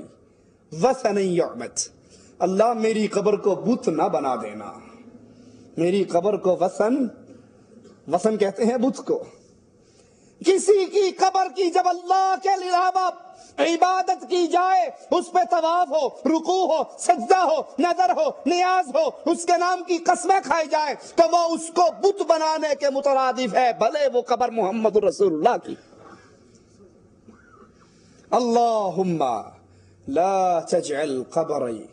وثنا یعبد، اللہ میری قبر کو بت نہ بنا دینا، میری قبر کو وثن کہتے ہیں بت کو۔ کسی کی قبر کی جب اللہ کے علاوہ عبادت کی جائے، اس پہ طواف ہو، رکوع ہو، سجدہ ہو، نظر ہو، نیاز ہو، اس کے نام کی قسمیں کھائی جائیں، تو وہ اس کو بت بنانے کے مترادف ہے، بھلے وہ قبر محمد رسول اللہ کی۔ اللہم لا تجعل قبری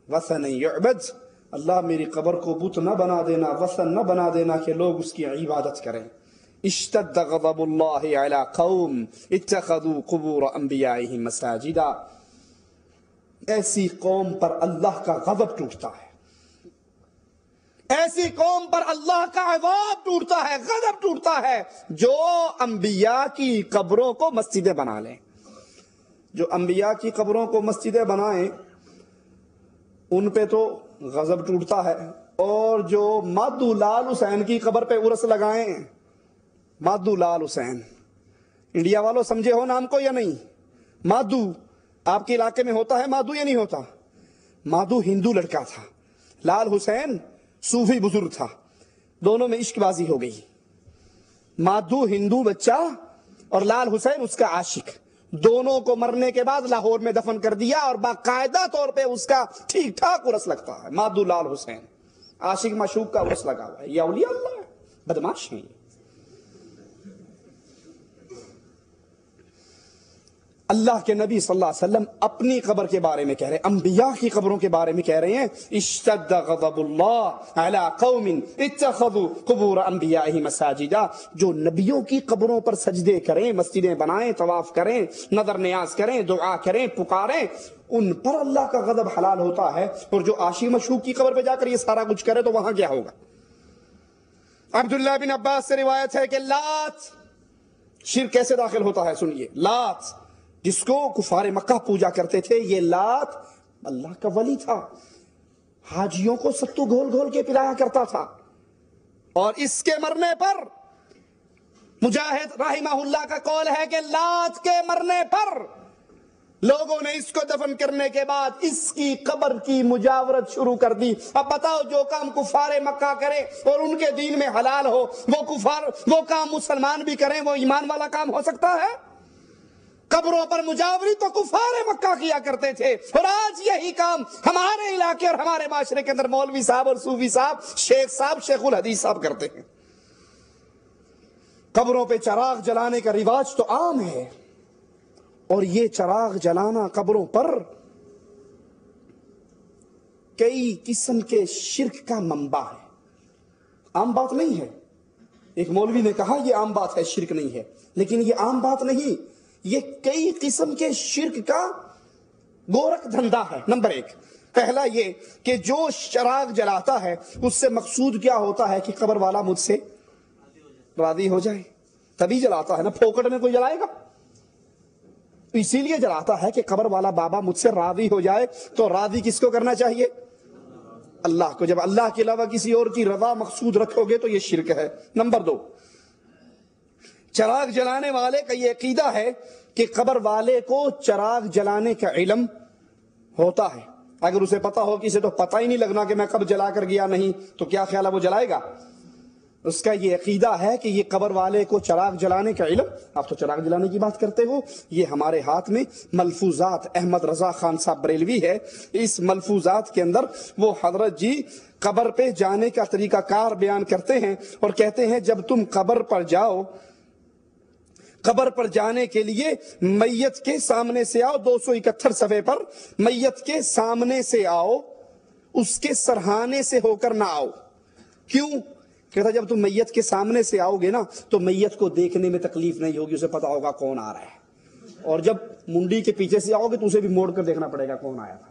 وثنا یعبد، اللہ میری قبر کو بت نہ بنا دینا، وثن نہ بنا دینا کہ لوگ اس کی عبادت کریں۔ اشتد غضب اللہ علی قوم اتخذوا قبور انبیائہم مساجدا، ایسی قوم پر اللہ کا غضب ٹوٹتا ہے، ایسی قوم پر اللہ کا عذاب ٹوٹتا ہے، غضب ٹوٹتا ہے جو انبیاء کی قبروں کو مسجدیں بنا لیں۔ جو انبیاء کی قبروں کو مسجدیں بنائیں ان پہ تو غضب ٹوٹتا ہے، اور جو مادو لال حسین کی قبر پہ عرس لگائیں، مادو لال حسین، انڈیا والوں سمجھے ہو نام کو یا نہیں؟ مادو آپ کے علاقے میں ہوتا ہے مادو یا نہیں ہوتا؟ مادو ہندو لڑکا تھا، لال حسین صوفی بزرگ تھا، دونوں میں عشق بازی ہو گئی۔ مادو ہندو بچہ اور لال حسین اس کا عاشق، دونوں کو مرنے کے بعد لاہور میں دفن کر دیا، اور باقاعدہ طور پہ اس کا ٹھیک ٹھاک عرس لگتا ہے۔ مادو لال حسین، عاشق معشوق کا عرس لگا ہوا ہے، یہ اولیاء اللہ ہے، بدماش ہیں۔ اللہ کے نبی صلی اللہ علیہ وسلم اپنی قبر کے بارے میں کہہ رہے ہیں، انبیاء کی قبروں کے بارے میں کہہ رہے ہیں اشتد غضب اللہ علی قوم اتخذوا قبور انبیائہم مساجدا، جو نبیوں کی قبروں پر سجدے کریں، مسجدیں بنائیں، طواف کریں، نظر نیاز کریں، دعا کریں، پکاریں، ان پر اللہ کا غضب حلال ہوتا ہے۔ اور جو عاشق مشوق کی قبر پہ جا کر یہ سارا کچھ کرے تو وہاں کیا ہوگا؟ عبداللہ بن عباس سے روایت ہے کہ لات، شرک کیسے داخل ہوتا ہے سنیے، لات جس کو کفار مکہ پوجا کرتے تھے، یہ لات اللہ کا ولی تھا، حاجیوں کو ستو گھول گھول کے پلایا کرتا تھا، اور اس کے مرنے پر مجاہد رحمہ اللہ کا قول ہے کہ لات کے مرنے پر لوگوں نے اس کو دفن کرنے کے بعد اس کی قبر کی مجاورت شروع کر دی۔ اب بتاؤ، جو کام کفار مکہ کرے اور ان کے دین میں حلال ہو، وہ کام مسلمان بھی کریں، وہ ایمان والا کام ہو سکتا ہے؟ قبروں پر مجاوری تو کفار مکہ کیا کرتے تھے، اور آج یہی کام ہمارے علاقے اور ہمارے معاشرے کے اندر مولوی صاحب اور صوفی صاحب، شیخ الحدیث صاحب کرتے ہیں۔ قبروں پہ چراغ جلانے کا رواج تو عام ہے، اور یہ چراغ جلانا قبروں پر کئی قسم کے شرک کا منبع ہے۔ عام بات نہیں ہے، ایک مولوی نے کہا یہ عام بات ہے، شرک نہیں ہے، لیکن یہ عام بات نہیں، یہ کئی قسم کے شرک کا گورکھ دھندا ہے۔ نمبر ایک، پہلا یہ کہ جو چراغ جلاتا ہے اس سے مقصود کیا ہوتا ہے کہ قبر والا مجھ سے راضی ہو جائے، تبھی جلاتا ہے نا، پھوکٹ میں کوئی جلائے گا؟ اسی لیے جلاتا ہے کہ قبر والا بابا مجھ سے راضی ہو جائے۔ تو راضی کس کو کرنا چاہیے؟ اللہ کو۔ جب اللہ کے علاوہ کسی اور کی رضا مقصود رکھو گے تو یہ شرک ہے۔ نمبر دو، چراغ جلانے والے کا یہ عقیدہ ہے کہ قبر والے کو چراغ جلانے کا علم ہوتا ہے، اگر اسے پتا ہو کہ اسے تو پتہ ہی نہیں لگنا کہ میں کب جلا کر گیا نہیں، تو کیا خیال ہے وہ جلائے گا؟ اس کا یہ عقیدہ ہے کہ یہ قبر والے کو چراغ جلانے کا علم۔ آپ تو چراغ جلانے کی بات کرتے ہو، یہ ہمارے ہاتھ میں ملفوظات احمد رضا خان صاحب بریلوی ہے، اس ملفوظات کے اندر وہ حضرت جی قبر پہ جانے کا طریقہ کار بیان کرتے ہیں، اور کہتے ہیں جب تم قبر پر جاؤ قبر پر جانے کے لیے میت کے سامنے سے آؤ، 271 صفحے پر، میت کے سامنے سے آؤ، اس کے سرہانے سے ہو کر نہ آؤ۔ کیوں؟ کہتا جب تم میت کے سامنے سے آؤ گے نا تو میت کو دیکھنے میں تکلیف نہیں ہوگی، اسے پتا ہوگا کون آ رہا ہے، اور جب منڈی کے پیچھے سے آؤ گے تو اسے بھی موڑ کر دیکھنا پڑے گا کون آیا تھا،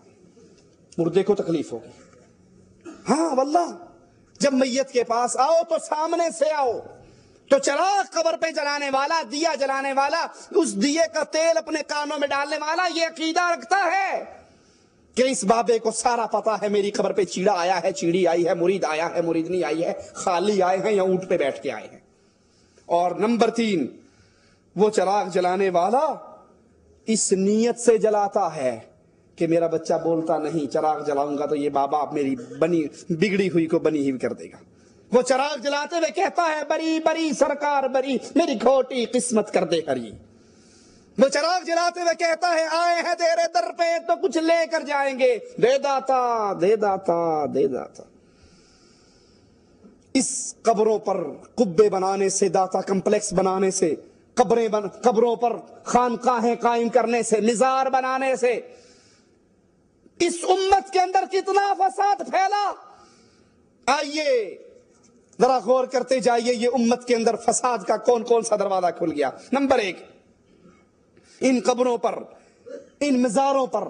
مردے کو تکلیف ہوگی۔ ہاں واللہ، جب میت کے پاس آؤ تو سامنے سے آؤ، تو چراغ قبر پہ جلانے والا، دیا جلانے والا، اس دیے کا تیل اپنے کانوں میں ڈالنے والا یہ عقیدہ رکھتا ہے کہ اس بابے کو سارا پتا ہے میری قبر پہ چیڑا آیا ہے، چیڑی آئی ہے، مرید آیا ہے، مریدنی آئی ہے، خالی آئے ہیں یا اونٹ پہ بیٹھ کے آئے ہیں۔ اور نمبر 3، وہ چراغ جلانے والا اس نیت سے جلاتا ہے کہ میرا بچہ بولتا نہیں، چراغ جلاؤں گا تو یہ بابا میری بگڑی ہوئی کو بنی ہوئی کر دے گا۔ وہ چراغ جلاتے ہوئے کہتا ہے بری بری سرکار بری، میری کھوٹی قسمت کر دے ہری۔ وہ چراغ جلاتے ہوئے کہتا ہے آئے ہیں تیرے در پہ تو کچھ لے کر جائیں گے، دے داتا دے داتا دے داتا۔ اس قبروں پر قبے بنانے سے، داتا کمپلیکس بنانے سے، قبروں پر خانقاہیں قائم کرنے سے، مزار بنانے سے اس امت کے اندر کتنا فساد پھیلا۔ آئیے ذرا غور کرتے جائیے، یہ امت کے اندر فساد کا کون کون سا دروازہ کھل گیا۔ نمبر 1، ان قبروں پر، ان مزاروں پر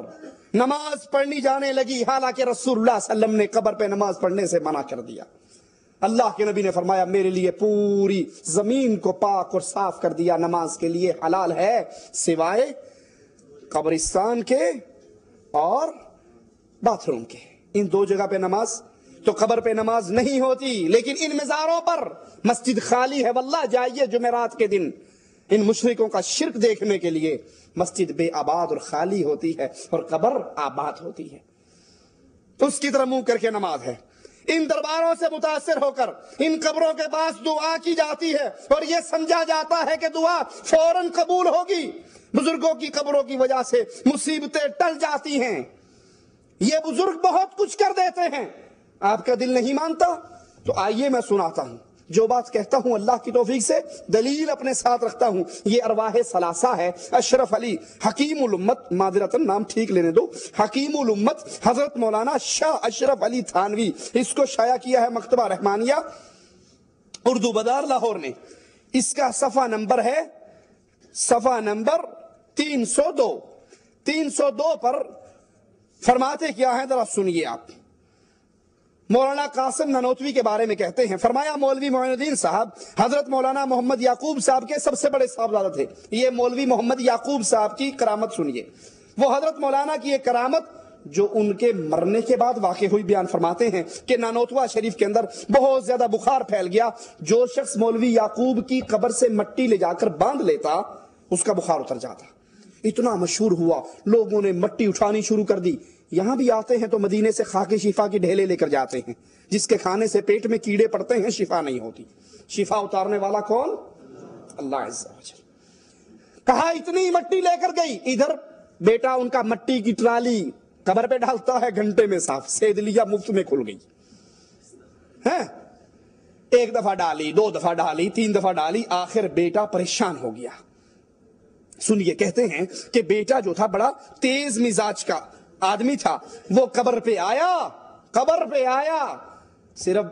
نماز پڑھنی جانے لگی، حالانکہ رسول اللہ صلی اللہ علیہ وسلم نے قبر پہ نماز پڑھنے سے منع کر دیا۔ اللہ کے نبی نے فرمایا میرے لیے پوری زمین کو پاک اور صاف کر دیا، نماز کے لیے حلال ہے سوائے قبرستان کے اور باتھ روم کے، ان 2 جگہ پہ نماز۔ تو قبر پہ نماز نہیں ہوتی، لیکن ان مزاروں پر مسجد خالی ہے۔ واللہ جائیے جمعرات کے دن ان مشرکوں کا شرک دیکھنے کے لیے، مسجد بے آباد اور خالی ہوتی ہے اور قبر آباد ہوتی ہے، تو اس کی طرح منہ کر کے نماز ہے۔ ان درباروں سے متاثر ہو کر ان قبروں کے پاس دعا کی جاتی ہے اور یہ سمجھا جاتا ہے کہ دعا فوراً قبول ہوگی۔ بزرگوں کی قبروں کی وجہ سے مصیبتیں ٹل جاتی ہیں، یہ بزرگ بہت کچھ کر دیتے ہیں۔ آپ کا دل نہیں مانتا تو آئیے میں سناتا ہوں، جو بات کہتا ہوں اللہ کی توفیق سے دلیل اپنے ساتھ رکھتا ہوں۔ یہ ارواح ثلاثہ ہے، اشرف علی حکیم الامت، معذرتاً نام ٹھیک لینے دو، حکیم الامت حضرت مولانا شاہ اشرف علی تھانوی، اس کو شائع کیا ہے مکتبہ رحمانیہ اردو بازار لاہور نے۔ اس کا صفحہ نمبر ہے صفحہ نمبر 302۔ 302 پر فرماتے کیا ہے ذرا سنیے آپ۔ مولانا قاسم نانوتوی کے بارے میں کہتے ہیں، فرمایا مولوی معین الدین صاحب حضرت مولانا محمد یعقوب صاحب کے سب سے بڑے صاحبزادہ تھے۔ یہ مولوی محمد یعقوب صاحب کی کرامت سنیے۔ وہ حضرت مولانا کی ایک کرامت جو ان کے مرنے کے بعد واقع ہوئی بیان فرماتے ہیں کہ نانوتوا شریف کے اندر بہت زیادہ بخار پھیل گیا، جو شخص مولوی یعقوب کی قبر سے مٹی لے جا کر باندھ لیتا اس کا بخار اتر جاتا۔ اتنا مشہور ہوا، لوگوں نے مٹی اٹھانی شروع کر دی۔ یہاں بھی آتے ہیں تو مدینے سے خاک شفا کی ڈھیلے لے کر جاتے ہیں، جس کے کھانے سے پیٹ میں کیڑے پڑتے ہیں شفا نہیں ہوتی۔ شفا اتارنے والا کون؟ اللہ عز و جل۔ کہا اتنی مٹی لے کر گئی، ادھر بیٹا ان کا مٹی کی ٹرالی قبر پہ ڈالتا ہے، گھنٹے میں صاف، سید لیا مفت میں کھل گئی ہے۔ 1 دفعہ ڈالی، 2 دفعہ ڈالی، 3 دفعہ ڈالی، آخر بیٹا پریشان ہو گیا۔ سنیے، کہتے ہیں کہ بیٹا جو تھا بڑا تیز مزاج کا آدمی تھا، وہ قبر پہ آیا۔ صرف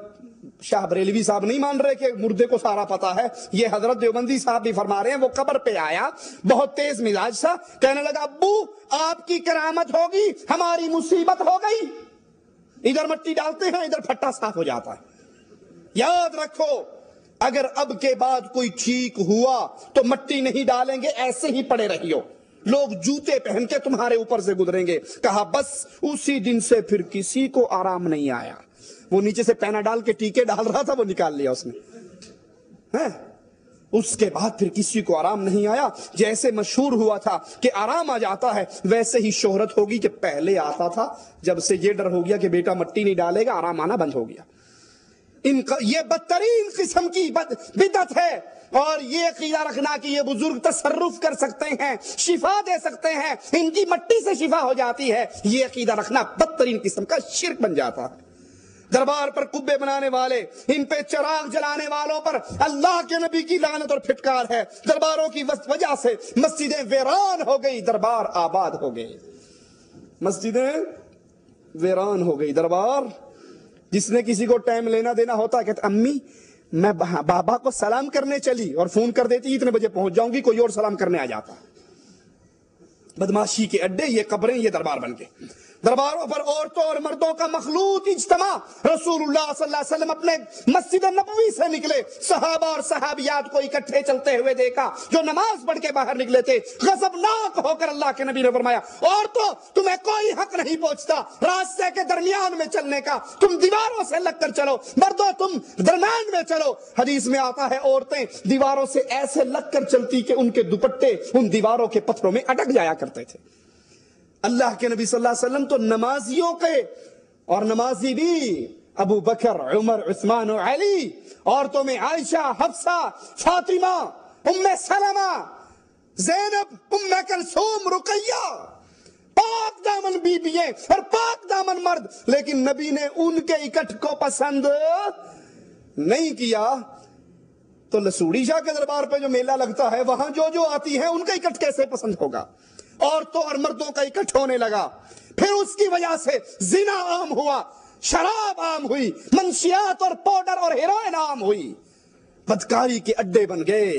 شاہ بریلوی صاحب نہیں مان رہے کہ مردے کو سارا پتا ہے، یہ حضرت دیوبندی صاحب بھی فرما رہے ہیں، وہ قبر پہ آیا، بہت تیز مزاج تھا، کہنے لگا ابو آپ کی کرامت ہوگی، ہماری مصیبت ہو گئی۔ ادھر مٹی ڈالتے ہیں، ادھر پھٹا صاف ہو جاتا ہے۔ یاد رکھو، اگر اب کے بعد کوئی ٹھیک ہوا تو مٹی نہیں ڈالیں گے، ایسے ہی پڑے رہیو، لوگ جوتے پہن کے تمہارے اوپر سے گزریں گے۔ کہا بس اسی دن سے پھر کسی کو آرام نہیں آیا۔ وہ نیچے سے پینا ڈال کے ٹیکے ڈال رہا تھا، وہ نکال لیا اس نے۔ اس کے بعد پھر کسی کو آرام نہیں آیا۔ جیسے مشہور ہوا تھا کہ آرام آ جاتا ہے، ویسے ہی شہرت ہوگی کہ پہلے آتا تھا، جب سے یہ ڈر ہو گیا کہ بیٹا مٹی نہیں ڈالے گا، آرام آنا بند ہو گیا۔ یہ بدترین قسم کی بدعت ہے، اور یہ عقیدہ رکھنا کہ یہ بزرگ تصرف کر سکتے ہیں، شفا دے سکتے ہیں، ان کی مٹی سے شفا ہو جاتی ہے، یہ عقیدہ رکھنا بدترین قسم کا شرک بن جاتا ہے۔ دربار پر قبے بنانے والے، ان پہ چراغ جلانے والوں پر اللہ کے نبی کی لعنت اور پھٹکار ہے۔ درباروں کی وجہ سے مسجدیں ویران ہو گئی، دربار آباد ہو گئے، مسجدیں ویران ہو گئی۔ دربار جس نے کسی کو ٹائم لینا دینا ہوتا کہتا امی میں بابا کو سلام کرنے چلی، اور فون کر دیتی اتنے بجے پہنچ جاؤں گی، کوئی اور سلام کرنے آ جاتا۔ بدماشی کے اڈے یہ قبریں، یہ دربار بن گئے۔ درباروں پر عورتوں اور مردوں کا مخلوط اجتماع۔ رسول اللہ صلی اللہ علیہ وسلم اپنے مسجد نبوی سے نکلے، صحابہ اور صحابیات کو اکٹھے چلتے ہوئے دیکھا جو نماز پڑھ کے باہر نکلے تھے۔ غضبناک ہو کر اللہ کے نبی نے فرمایا عورتوں تمہیں کوئی حق نہیں پہنچتا راستے کے درمیان میں چلنے کا، تم دیواروں سے لگ کر چلو، مردوں تم درمیان میں چلو۔ حدیث میں آتا ہے عورتیں دیواروں سے ایسے لگ کر چلتی کہ ان کے دوپٹے ان دیواروں کے پتھروں میں اٹک جایا کرتے تھے۔ اللہ کے نبی صلی اللہ علیہ وسلم تو نمازیوں کے، اور نمازی بھی ابو بکر، عمر، عثمان و علی، عورتوں میں عائشہ، حفصہ، فاطمہ، ام سلمہ، زینب، ام کلثوم، رقیہ، پاک دامن بیویاں اور پاک دامن مرد، لیکن نبی نے ان کے اکٹھ کو پسند نہیں کیا۔ تو لسوڑی شاہ کے دربار پہ جو میلہ لگتا ہے وہاں جو آتی ہے ان کا اکٹھ کیسے پسند ہوگا؟ عورتوں اور مردوں کا اکٹھ ہونے لگا، پھر اس کی وجہ سے زنا عام ہوا، شراب عام ہوئی، منشیات اور پاؤڈر اور ہیروئن عام ہوئی، بدکاری کے اڈے بن گئے۔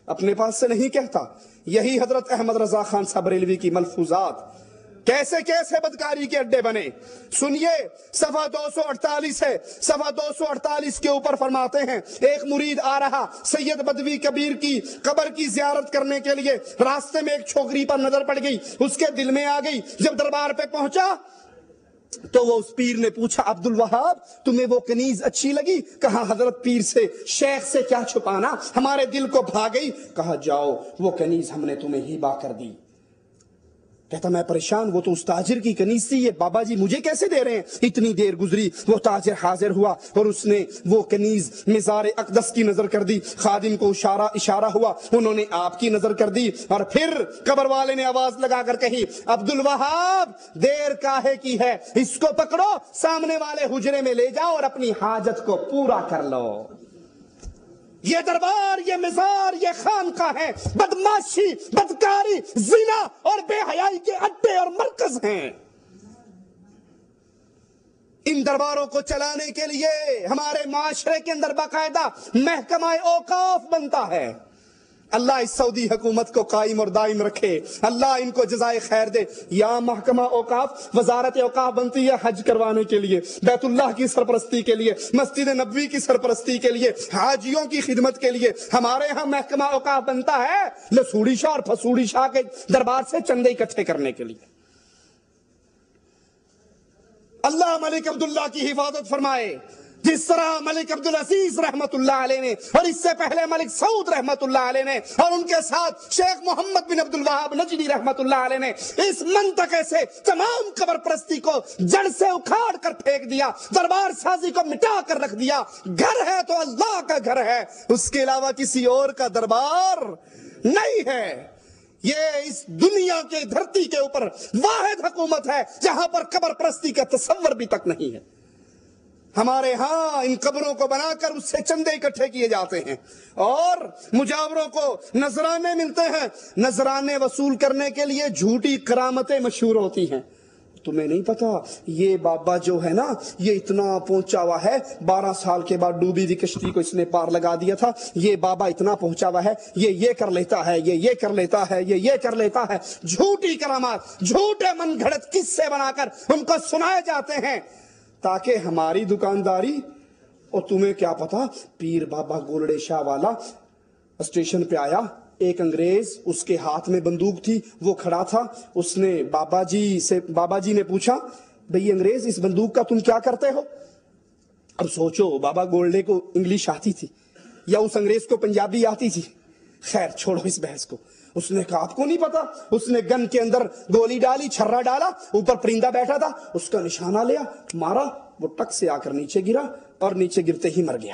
اپنے پاس سے نہیں کہتا، یہی حضرت احمد رضا خان صاحب بریلوی کی ملفوظات کیسے کیسے بدکاری کے اڈے بنے۔ سنیے صفحہ 248 ہے، صفحہ 248 کے اوپر فرماتے ہیں ایک مرید آ رہا سید بدوی کبیر کی قبر کی زیارت کرنے کے لیے، راستے میں ایک چھوکری پر نظر پڑ گئی، اس کے دل میں آ گئی۔ جب دربار پہ پہنچا تو وہ اس پیر نے پوچھا عبد الوہاب تمہیں وہ کنیز اچھی لگی؟ کہا حضرت پیر سے شیخ سے کیا چھپانا، ہمارے دل کو بھا گئی۔ کہا جاؤ وہ کنیز ہم نے تمہیں ہبہ کر دی۔ کہتا میں پریشان، وہ تو اس تاجر کی کنیز تھی، یہ بابا جی مجھے کیسے دے رہے ہیں؟ اتنی دیر گزری، وہ تاجر حاضر ہوا اور اس نے وہ کنیز مزار اقدس کی نظر کر دی، خادم کو اشارہ ہوا، انہوں نے آپ کی نظر کر دی، اور پھر قبر والے نے آواز لگا کر کہی عبد الوہاب دیر کاہے کی ہے، اس کو پکڑو سامنے والے حجرے میں لے جاؤ اور اپنی حاجت کو پورا کر لو۔ یہ دربار، یہ مزار، یہ خانقاہ ہے، بدماشی، بدکاری، زنا اور بے حیائی کے اڈے اور مرکز ہیں۔ ان درباروں کو چلانے کے لیے ہمارے معاشرے کے اندر باقاعدہ محکمہ اوقاف بنتا ہے۔ اللہ اس سعودی حکومت کو قائم اور دائم رکھے، اللہ ان کو جزائے خیر دے۔ یا محکمہ اوقاف، وزارت اوقاف بنتی ہے حج کروانے کے لیے، بیت اللہ کی سرپرستی کے لیے، مسجد نبوی کی سرپرستی کے لیے، حاجیوں کی خدمت کے لیے۔ ہمارے ہاں محکمہ اوقاف بنتا ہے لسوڑی شاہ اور پھسوڑی شاہ کے دربار سے چندے اکٹھے کرنے کے لیے۔ اللہ ملک عبداللہ کی حفاظت فرمائے، جس طرح ملک عبدالعزیز رحمت اللہ علیہ نے، اور اس سے پہلے ملک سعود رحمت اللہ علیہ نے، اور ان کے ساتھ شیخ محمد بن عبد الوہاب نجدی رحمت اللہ علیہ نے اس منطقے سے تمام قبر پرستی کو جڑ سے اکھاڑ کر پھینک دیا، دربار سازی کو مٹا کر رکھ دیا۔ گھر ہے تو اللہ کا گھر ہے، اس کے علاوہ کسی اور کا دربار نہیں ہے۔ یہ اس دنیا کے دھرتی کے اوپر واحد حکومت ہے جہاں پر قبر پرستی کا تصور بھی تک نہیں ہے۔ ہمارے ہاں ان قبروں کو بنا کر اس سے چندے اکٹھے کیے جاتے ہیں، اور مجاوروں کو نذرانے ملتے ہیں۔ نذرانے وصول کرنے کے لیے جھوٹی کرامتیں مشہور ہوتی ہیں۔ تمہیں نہیں پتا یہ بابا جو ہے نا یہ اتنا پہنچا ہوا ہے، 12 سال کے بعد ڈوبی دی کشتی کو اس نے پار لگا دیا تھا، یہ بابا اتنا پہنچا ہوا ہے، یہ کر لیتا ہے، یہ کر لیتا ہے، یہ کر لیتا ہے۔ جھوٹی کرامات، جھوٹے من گھڑت قصے بنا کر ان کو سنائے جاتے ہیں تاکہ ہماری دکانداری، اور تمہیں کیا پتا پیر بابا گولڑے شاہ والا اسٹیشن پہ آیا، ایک انگریز اس کے ہاتھ میں بندوق تھی، وہ کھڑا تھا، اس نے بابا جی نے پوچھا بھئی انگریز اس بندوق کا تم کیا کرتے ہو؟ اب سوچو بابا گولڑے کو انگلش آتی تھی یا اس انگریز کو پنجابی آتی تھی؟ خیر چھوڑو اس بحث کو۔ اس نے کہا آپ کو نہیں پتا، اس نے گن کے اندر گولی ڈالی، چھرا ڈالا، اوپر پرندہ بیٹھا تھا، اس کا نشانہ لیا، مارا، وہ ٹک سے آ کر نیچے گرا اور نیچے گرتے ہی مر گیا۔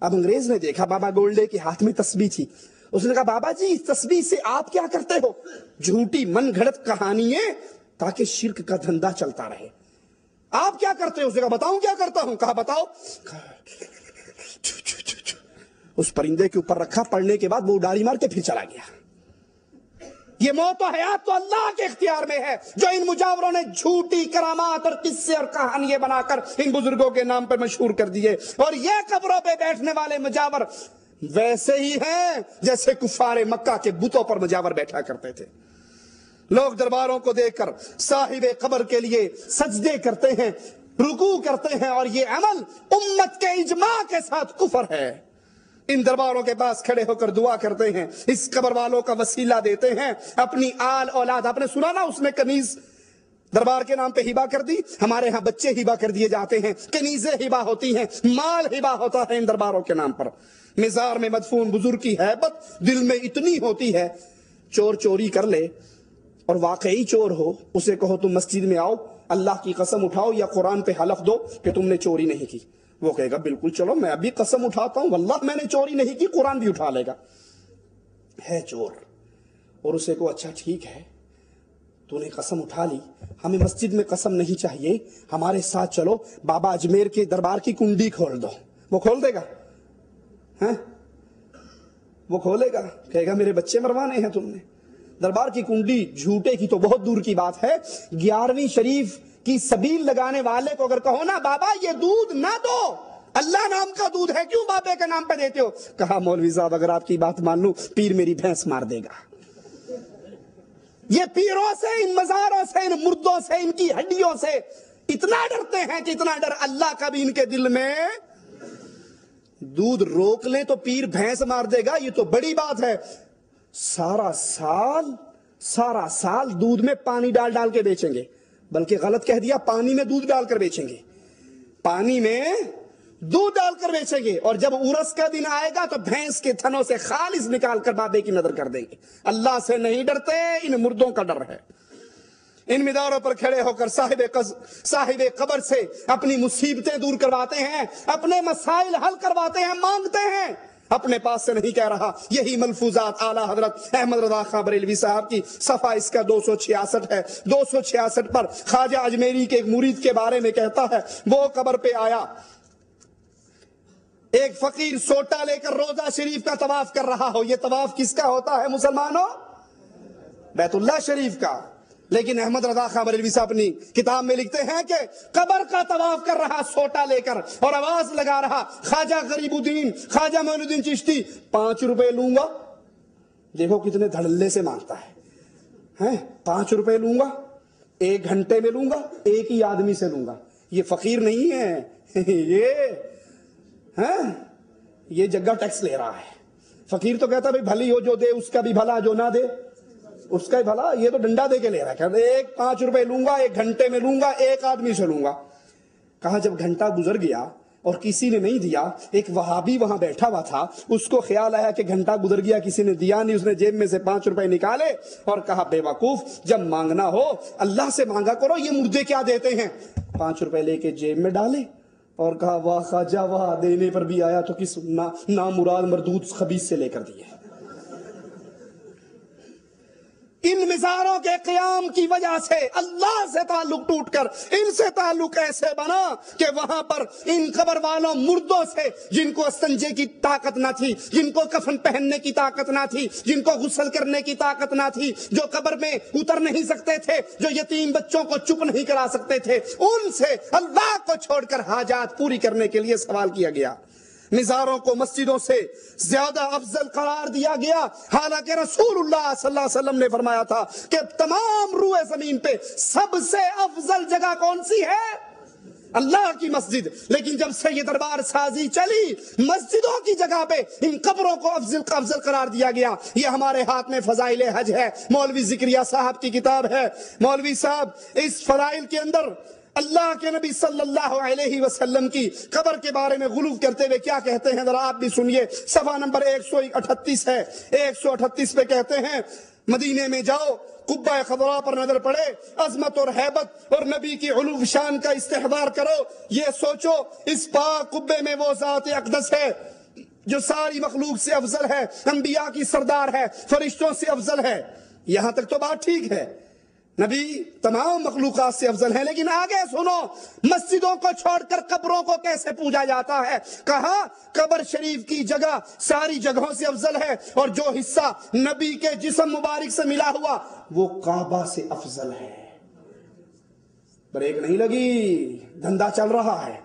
اب انگریز نے دیکھا بابا گولڈے کے ہاتھ میں تسبیح تھی، اس نے کہا بابا جی اس تسبیح سے آپ کیا کرتے ہو؟ جھوٹی من گھڑت کہانی ہے تاکہ شرک کا دھندا چلتا رہے۔ آپ کیا کرتے ہو؟ اس نے کہا بتاؤں کیا کرتا ہوں؟ کہا بتاؤ. اس پرندے کے اوپر رکھا, پڑنے کے بعد وہ اڈاری مار کے پھر چلا گیا. یہ موت و حیات تو اللہ کے اختیار میں ہے, جو ان مجاوروں نے جھوٹی کرامات اور قصے اور کہانیاں بنا کر ان بزرگوں کے نام پر مشہور کر دیے. اور یہ قبروں پہ بیٹھنے والے مجاور ویسے ہی ہیں جیسے کفار مکہ کے بتوں پر مجاور بیٹھا کرتے تھے. لوگ درباروں کو دیکھ کر صاحب قبر کے لیے سجدے کرتے ہیں, رکوع کرتے ہیں, اور یہ عمل امت کے اجماع کے ساتھ کفر ہے. ان درباروں کے پاس کھڑے ہو کر دعا کرتے ہیں, اس قبر والوں کا وسیلہ دیتے ہیں, اپنی آل اولاد. آپ نے سنا نا, اس نے کنیز دربار کے نام پہ ہبا کر دی. ہمارے ہاں بچے ہبا کر دیے جاتے ہیں, کنیزیں ہبا ہوتی ہیں, مال ہبا ہوتا ہے ان درباروں کے نام پر. مزار میں مدفون بزرگ کی ہیبت دل میں اتنی ہوتی ہے, چور چوری کر لے اور واقعی چور ہو, اسے کہو تم مسجد میں آؤ, اللہ کی قسم اٹھاؤ یا قرآن پہ حلف دو کہ تم نے چوری نہیں کی. وہ کہے گا بالکل چلو میں ابھی قسم اٹھاتا ہوں واللہ میں نے چوری نہیں کی, قرآن بھی اٹھا لے گا. ہے چور. اور اسے کو اچھا ٹھیک ہے, تو نے قسم اٹھا لی, ہمیں مسجد میں قسم نہیں چاہیے, ہمارے ساتھ چلو, بابا اجمیر کے دربار کی کنڈی کھول دو. وہ کھول دے گا؟ وہ کھولے گا؟ کہے گا میرے بچے مروانے ہیں تم نے. دربار کی کنڈی جھوٹے کی تو بہت دور کی بات ہے, 11ویں شریف کی سبیل لگانے والے کو اگر کہو نا بابا یہ دودھ نہ دو, اللہ نام کا دودھ ہے, کیوں بابے کے نام پہ دیتے ہو؟ کہا مولوی صاحب اگر آپ کی بات مان لوں پیر میری بھینس مار دے گا. یہ پیروں سے, ان مزاروں سے, ان مردوں سے, ان کی ہڈیوں سے اتنا ڈرتے ہیں کہ اتنا ڈر اللہ کا بھی ان کے دل میں. دودھ روک لیں تو پیر بھینس مار دے گا, یہ تو بڑی بات ہے. سارا سال دودھ میں پانی ڈال ڈال کے بیچیں گے, بلکہ غلط کہہ دیا, پانی میں دودھ ڈال کر بیچیں گے. پانی میں دودھ ڈال کر بیچیں گے, اور جب عرس کا دن آئے گا تو بھینس کے تھنوں سے خالص نکال کر بابے کی نظر کر دیں گے. اللہ سے نہیں ڈرتے, ان مردوں کا ڈر ہے. ان مداروں پر کھڑے ہو کر صاحب قبر سے اپنی مصیبتیں دور کرواتے ہیں, اپنے مسائل حل کرواتے ہیں, مانگتے ہیں. اپنے پاس سے نہیں کہہ رہا. یہی ملفوظات اعلیٰ حضرت احمد رضا خاں بریلوی صاحب کی صفحہ اس کا 266 ہے. 266 پر خواجہ اجمیری کے ایک مرید کے بارے میں کہتا ہے, وہ قبر پہ آیا, ایک فقیر سوٹا لے کر روضہ شریف کا طواف کر رہا ہو. یہ طواف کس کا ہوتا ہے مسلمانوں؟ بیت اللہ شریف کا. لیکن احمد رضا خاں بریلوی صاحب اپنی کتاب میں لکھتے ہیں کہ قبر کا طواف کر رہا سوٹا لے کر, اور آواز لگا رہا خواجہ غریب الدین, خواجہ معین الدین چشتی, 5 روپے لوں گا. دیکھو کتنے دھڑلے سے مانگتا ہے, 5 روپے لوں گا, 1 گھنٹے میں لوں گا, ایک ہی آدمی سے لوں گا. یہ فقیر نہیں ہے, یہ جگہ ٹیکس لے رہا ہے. فقیر تو کہتا بھائی بھلی ہو جو دے اس کا بھی بھلا, جو نہ دے اس کا ہی بھلا. یہ تو ڈنڈا دے کے لے رہا ہے, 5 روپے لوں گا, 1 گھنٹے میں لوں گا, ایک آدمی سے لوں گا. کہا جب گھنٹہ گزر گیا اور کسی نے نہیں دیا, ایک وہابی وہاں بیٹھا ہوا تھا, اس کو خیال آیا کہ گھنٹہ گزر گیا کسی نے دیا نہیں. اس نے جیب میں سے 5 روپے نکالے اور کہا بے وقوف, جب مانگنا ہو اللہ سے مانگا کرو, یہ مردے کیا دیتے ہیں. 5 روپے لے کے جیب میں ڈالے اور کہا واہ خواجہ واہ, دینے پر بھی آیا تو کس نامراد مردود خبیث سے لے کر دیے. ان مزاروں کے قیام کی وجہ سے اللہ سے تعلق ٹوٹ کر ان سے تعلق ایسے بنا کہ وہاں پر ان قبر والوں مردوں سے, جن کو استنجے کی طاقت نہ تھی, جن کو کفن پہننے کی طاقت نہ تھی, جن کو غسل کرنے کی طاقت نہ تھی, جو قبر میں اتر نہیں سکتے تھے, جو یتیم بچوں کو چپ نہیں کرا سکتے تھے, ان سے اللہ کو چھوڑ کر حاجات پوری کرنے کے لیے سوال کیا گیا. مزاروں کو مسجدوں سے زیادہ افضل قرار دیا گیا, حالانکہ رسول اللہ صلی اللہ علیہ وسلم نے فرمایا تھا کہ تمام روئے زمین پہ سب سے افضل جگہ کون سی ہے؟ اللہ کی مسجد. لیکن جب سے یہ دربار سازی چلی, مسجدوں کی جگہ پہ ان قبروں کو افضل قرار دیا گیا. یہ ہمارے ہاتھ میں فضائل حج ہے, مولوی ذکریہ صاحب کی کتاب ہے. مولوی صاحب اس فضائل کے اندر اللہ کے نبی صلی اللہ علیہ وسلم کی قبر کے بارے میں غلو کرتے ہوئے کیا کہتے ہیں, ذرا آپ بھی سنیے. صفحہ نمبر 138 ہے. 138 پہ کہتے ہیں, مدینے میں جاؤ, قبہ خضراء پر نظر پڑے, عظمت اور ہیبت اور نبی کی علو شان کا استحضار کرو. یہ سوچو اس پاک قبے میں وہ ذات اقدس ہے جو ساری مخلوق سے افضل ہے, انبیاء کی سردار ہے, فرشتوں سے افضل ہے. یہاں تک تو بات ٹھیک ہے, نبی تمام مخلوقات سے افضل ہیں، لیکن آگے سنو، مسجدوں کو چھوڑ کر قبروں کو کیسے پوجا جاتا ہے؟ کہا قبر شریف کی جگہ ساری جگہوں سے افضل ہے، اور جو حصہ نبی کے جسم مبارک سے ملا ہوا وہ کعبہ سے افضل ہے۔ بریک نہیں لگی، دھندا چل رہا ہے۔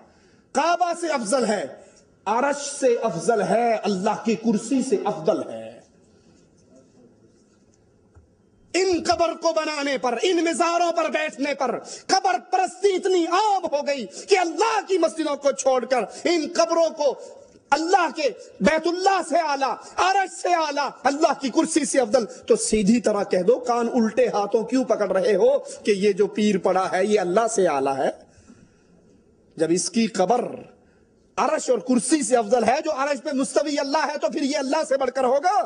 کعبہ سے افضل ہے، عرش سے افضل ہے، اللہ کی کرسی سے افضل ہے۔ ان قبر کو بنانے پر، ان مزاروں پر بیٹھنے پر قبر پرستی اتنی عام ہو گئی کہ اللہ کی مسجدوں کو چھوڑ کر ان قبروں کو اللہ کے بیت اللہ سے اعلیٰ، عرش سے اعلیٰ، اللہ کی کرسی سے افضل۔ تو سیدھی طرح کہہ دو، کان الٹے ہاتھوں کیوں پکڑ رہے ہو کہ یہ جو پیر پڑا ہے یہ اللہ سے اعلیٰ ہے؟ جب اس کی قبر عرش اور کرسی سے افضل ہے، جو عرش پہ مستوی اللہ ہے، تو پھر یہ اللہ سے بڑھ کر ہوگا؟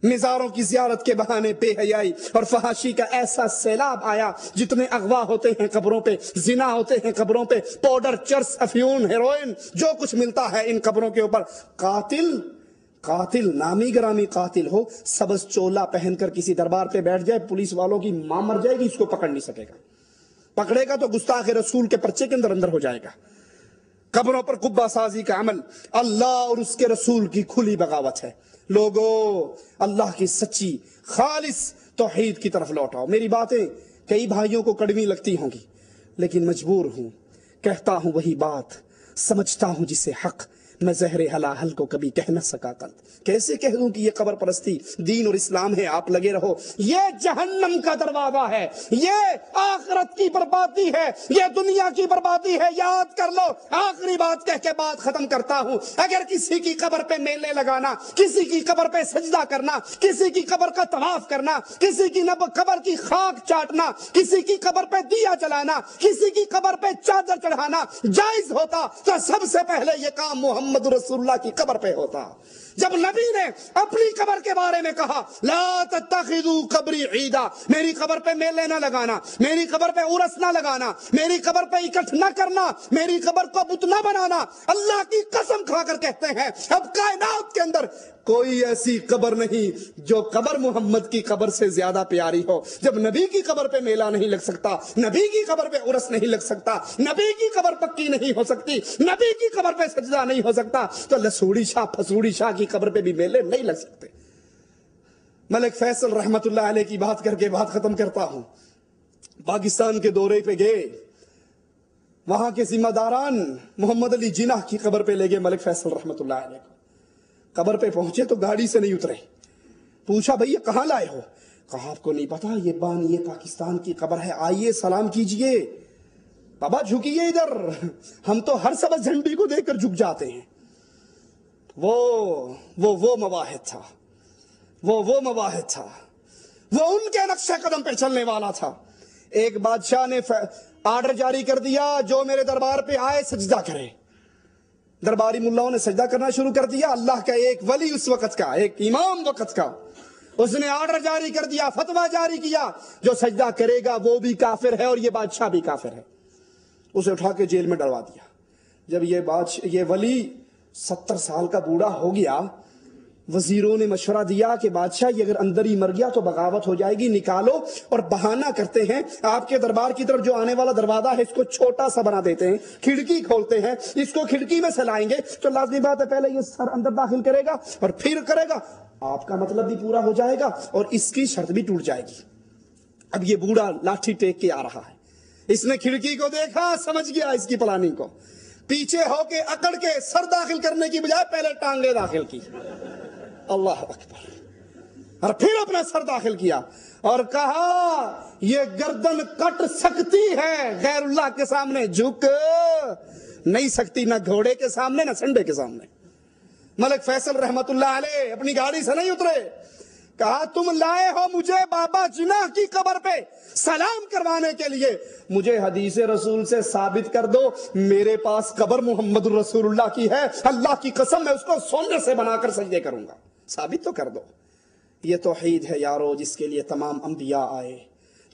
مزاروں کی زیارت کے بہانے بے حیائی اور فحاشی کا ایسا سیلاب آیا، جتنے اغوا ہوتے ہیں قبروں پہ، زنا ہوتے ہیں قبروں پہ، پاؤڈر، چرس، افیون، ہیروئن، جو کچھ ملتا ہے ان قبروں کے اوپر۔ قاتل نامی گرامی قاتل ہو، سبز چولا پہن کر کسی دربار پہ بیٹھ جائے، پولیس والوں کی ماں مر جائے گی، اس کو پکڑ نہیں سکے گا۔ پکڑے گا تو گستاخ رسول کے پرچے کے اندر ہو جائے گا۔ قبروں پر قبہ سازی کا عمل اللہ اور اس کے رسول کی کھلی بغاوت ہے۔ لوگو، اللہ کی سچی خالص توحید کی طرف لوٹاؤ۔ میری باتیں کئی بھائیوں کو کڑوی لگتی ہوں گی، لیکن مجبور ہوں، کہتا ہوں وہی بات، سمجھتا ہوں جسے حق، میں زہر حلاحل کو کبھی کہہ نہ سکا قلب۔ کیسے کہہ دوں کہ یہ قبر پرستی دین اور اسلام ہے؟ آپ لگے رہو، یہ جہنم کا دروازہ ہے، یہ آخرت کی بربادی ہے، یہ دنیا کی بربادی ہے۔ یاد کر لو، آخری بات کہہ کے بات ختم کرتا ہوں۔ اگر کسی کی قبر پہ میلے لگانا، کسی کی قبر پہ سجدہ کرنا، کسی کی قبر کا طواف کرنا، کسی کی قبر کی خاک چاٹنا، کسی کی قبر پہ دیا جلانا، کسی کی قبر پہ چادر چڑھانا جائز ہوتا تو سب سے پہلے یہ کام محمد رسول اللہ کی قبر پہ ہوتا۔ جب نبی نے اپنی قبر کے بارے میں کہا لا تتخذوا قبری عیدا، میری قبر پہ میلے نہ لگانا، میری قبر پہ عرس نہ لگانا، میری قبر پہ اکٹھ نہ کرنا، میری قبر کو بت نہ بنانا، اللہ کی قسم کھا کر کہتے ہیں اب کائنات کے اندر کوئی ایسی قبر نہیں جو قبر محمد کی قبر سے زیادہ پیاری ہو۔ جب نبی کی قبر پہ میلہ نہیں لگ سکتا، نبی کی قبر پہ عرس نہیں لگ سکتا، نبی کی قبر پکی نہیں ہو سکتی، نبی کی قبر پہ سجدہ نہیں ہو سکتا، تو لسوڑی شاہ پھسوڑی شاہ کی قبر پہ بھی میلے نہیں لگ سکتے۔ ملک فیصل رحمت اللہ علیہ کی بات کر کے بات ختم کرتا ہوں۔ پاکستان کے دورے پہ گئے، وہاں کے ذمہ داران محمد علی جناح کی قبر پہ لے گئے ملک فیصل رحمت اللہ علیہ کو۔ قبر پہ پہنچے تو گاڑی سے نہیں اترے، پوچھا بھئی یہ کہاں لائے ہو؟ کہا آپ کو نہیں پتا یہ بانی پاکستان کی قبر ہے، آئیے سلام کیجئے۔ بابا جھکیے ادھر، ہم تو ہر سبز جھنڈی کو دیکھ کر جھک جاتے ہیں۔ وہ مواحد تھا، وہ مواحد تھا، وہ ان کے نقش قدم پہ چلنے والا تھا۔ ایک بادشاہ نے آرڈر جاری کر دیا جو میرے دربار پہ آئے سجدہ کرے۔ درباری ملاؤں نے سجدہ کرنا شروع کر دیا۔ اللہ کا ایک ولی اس وقت کا، ایک امام وقت کا، اس نے آرڈر جاری کر دیا، فتویٰ جاری کیا، جو سجدہ کرے گا وہ بھی کافر ہے اور یہ بادشاہ بھی کافر ہے۔ اسے اٹھا کے جیل میں ڈلوا دیا۔ جب یہ ولی 70 سال کا بوڑھا ہو گیا، وزیروں نے مشورہ دیا کہ بادشاہ یہ اگر اندر ہی مر گیا تو بغاوت ہو جائے گی، نکالو، اور بہانہ کرتے ہیں آپ کے دربار کی طرف جو آنے والا دروازہ ہے اس کو چھوٹا سا بنا دیتے ہیں، کھڑکی کھولتے ہیں، اس کو کھڑکی میں سے لائیں گے تو لازمی بات ہے پہلے یہ سر اندر داخل کرے گا اور پھر کرے گا، آپ کا مطلب بھی پورا ہو جائے گا اور اس کی شرط بھی ٹوٹ جائے گی۔ اب یہ بوڑھا لاٹھی ٹیک کے آ رہا ہے، اس نے کھڑکی کو دیکھا، سمجھ گیا اس کی پلاننگ کو، پیچھے ہو کے اکڑ کے سر داخل کرنے کی بجائے پہلے ٹانگیں داخل کی، اللہ اکبر، اور پھر اپنا سر داخل کیا اور کہا یہ گردن کٹ سکتی ہے، غیر اللہ کے سامنے جھک نہیں سکتی، نہ گھوڑے کے سامنے نہ سنڈے کے سامنے۔ ملک فیصل رحمت اللہ علیہ اپنی گاڑی سے نہیں اترے، کہا تم لائے ہو مجھے بابا جناح کی قبر پہ سلام کروانے کے لیے، مجھے حدیث رسول سے ثابت کر دو میرے پاس قبر محمد رسول اللہ کی ہے، اللہ کی قسم میں اس کو سونے سے بنا کر سجدے کروں گا، ثابت تو کر دو۔ یہ توحید ہے یارو جس کے لیے تمام انبیاء آئے،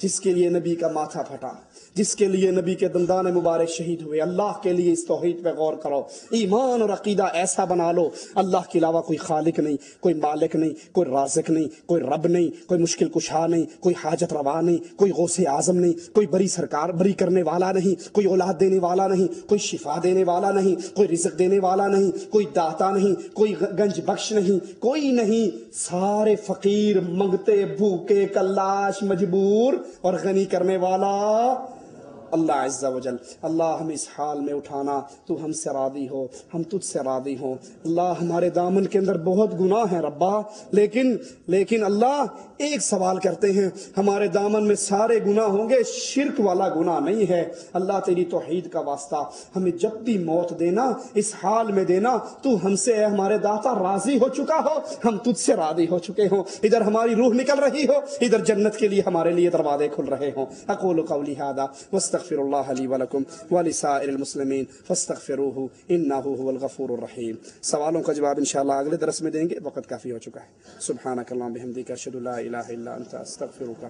جس کے لیے نبی کا ماتھا پھٹا، جس کے لیے نبی کے دندان مبارک شہید ہوئے، اللہ کے لیے اس توحید پہ غور کرو، ایمان اور عقیدہ ایسا بنا لو اللہ کے علاوہ کوئی خالق نہیں، کوئی مالک نہیں، کوئی رازق نہیں، کوئی رب نہیں، کوئی مشکل کشا نہیں، کوئی حاجت روا نہیں، کوئی غوث اعظم نہیں، کوئی بری سرکار بری کرنے والا نہیں، کوئی اولاد دینے والا نہیں، کوئی شفا دینے والا نہیں، کوئی رزق دینے والا نہیں، کوئی داتا نہیں، کوئی گنج بخش نہیں، کوئی نہیں، سارے فقیر، منگتے، بھوکے، کلاش، مجبور اور غنی کرنے والا اللہ عز و جل۔ اللہ ہمیں اس حال میں اٹھانا، تو ہم سے راضی ہو، ہم تجھ سے راضی ہوں۔ اللہ ہمارے دامن کے اندر بہت گناہ ہیں ربا، لیکن اللہ ایک سوال کرتے ہیں، ہمارے دامن میں سارے گناہ ہوں گے، شرک والا گناہ نہیں ہے۔ اللہ تیری توحید کا واسطہ ہمیں جب بھی موت دینا اس حال میں دینا تو ہم سے اے ہمارے داتا راضی ہو چکا ہو، ہم تجھ سے راضی ہو چکے ہوں، ادھر ہماری روح نکل رہی ہو، ادھر جنت کے لیے ہمارے لیے دروازے کھل رہے ہوں۔ اقول قولی ھذا واستغفر اللہ لی ولکم ولسائر المسلمین فاستغفروہ انہ هو الغفور الرحیم۔ سوالوں کا جواب انشاءاللہ اگلے درس میں دیں گے، وقت کافی ہو چکا ہے۔ سبحانک اللہم بحمدک اشہد ان لا الہ الا انت استغفرک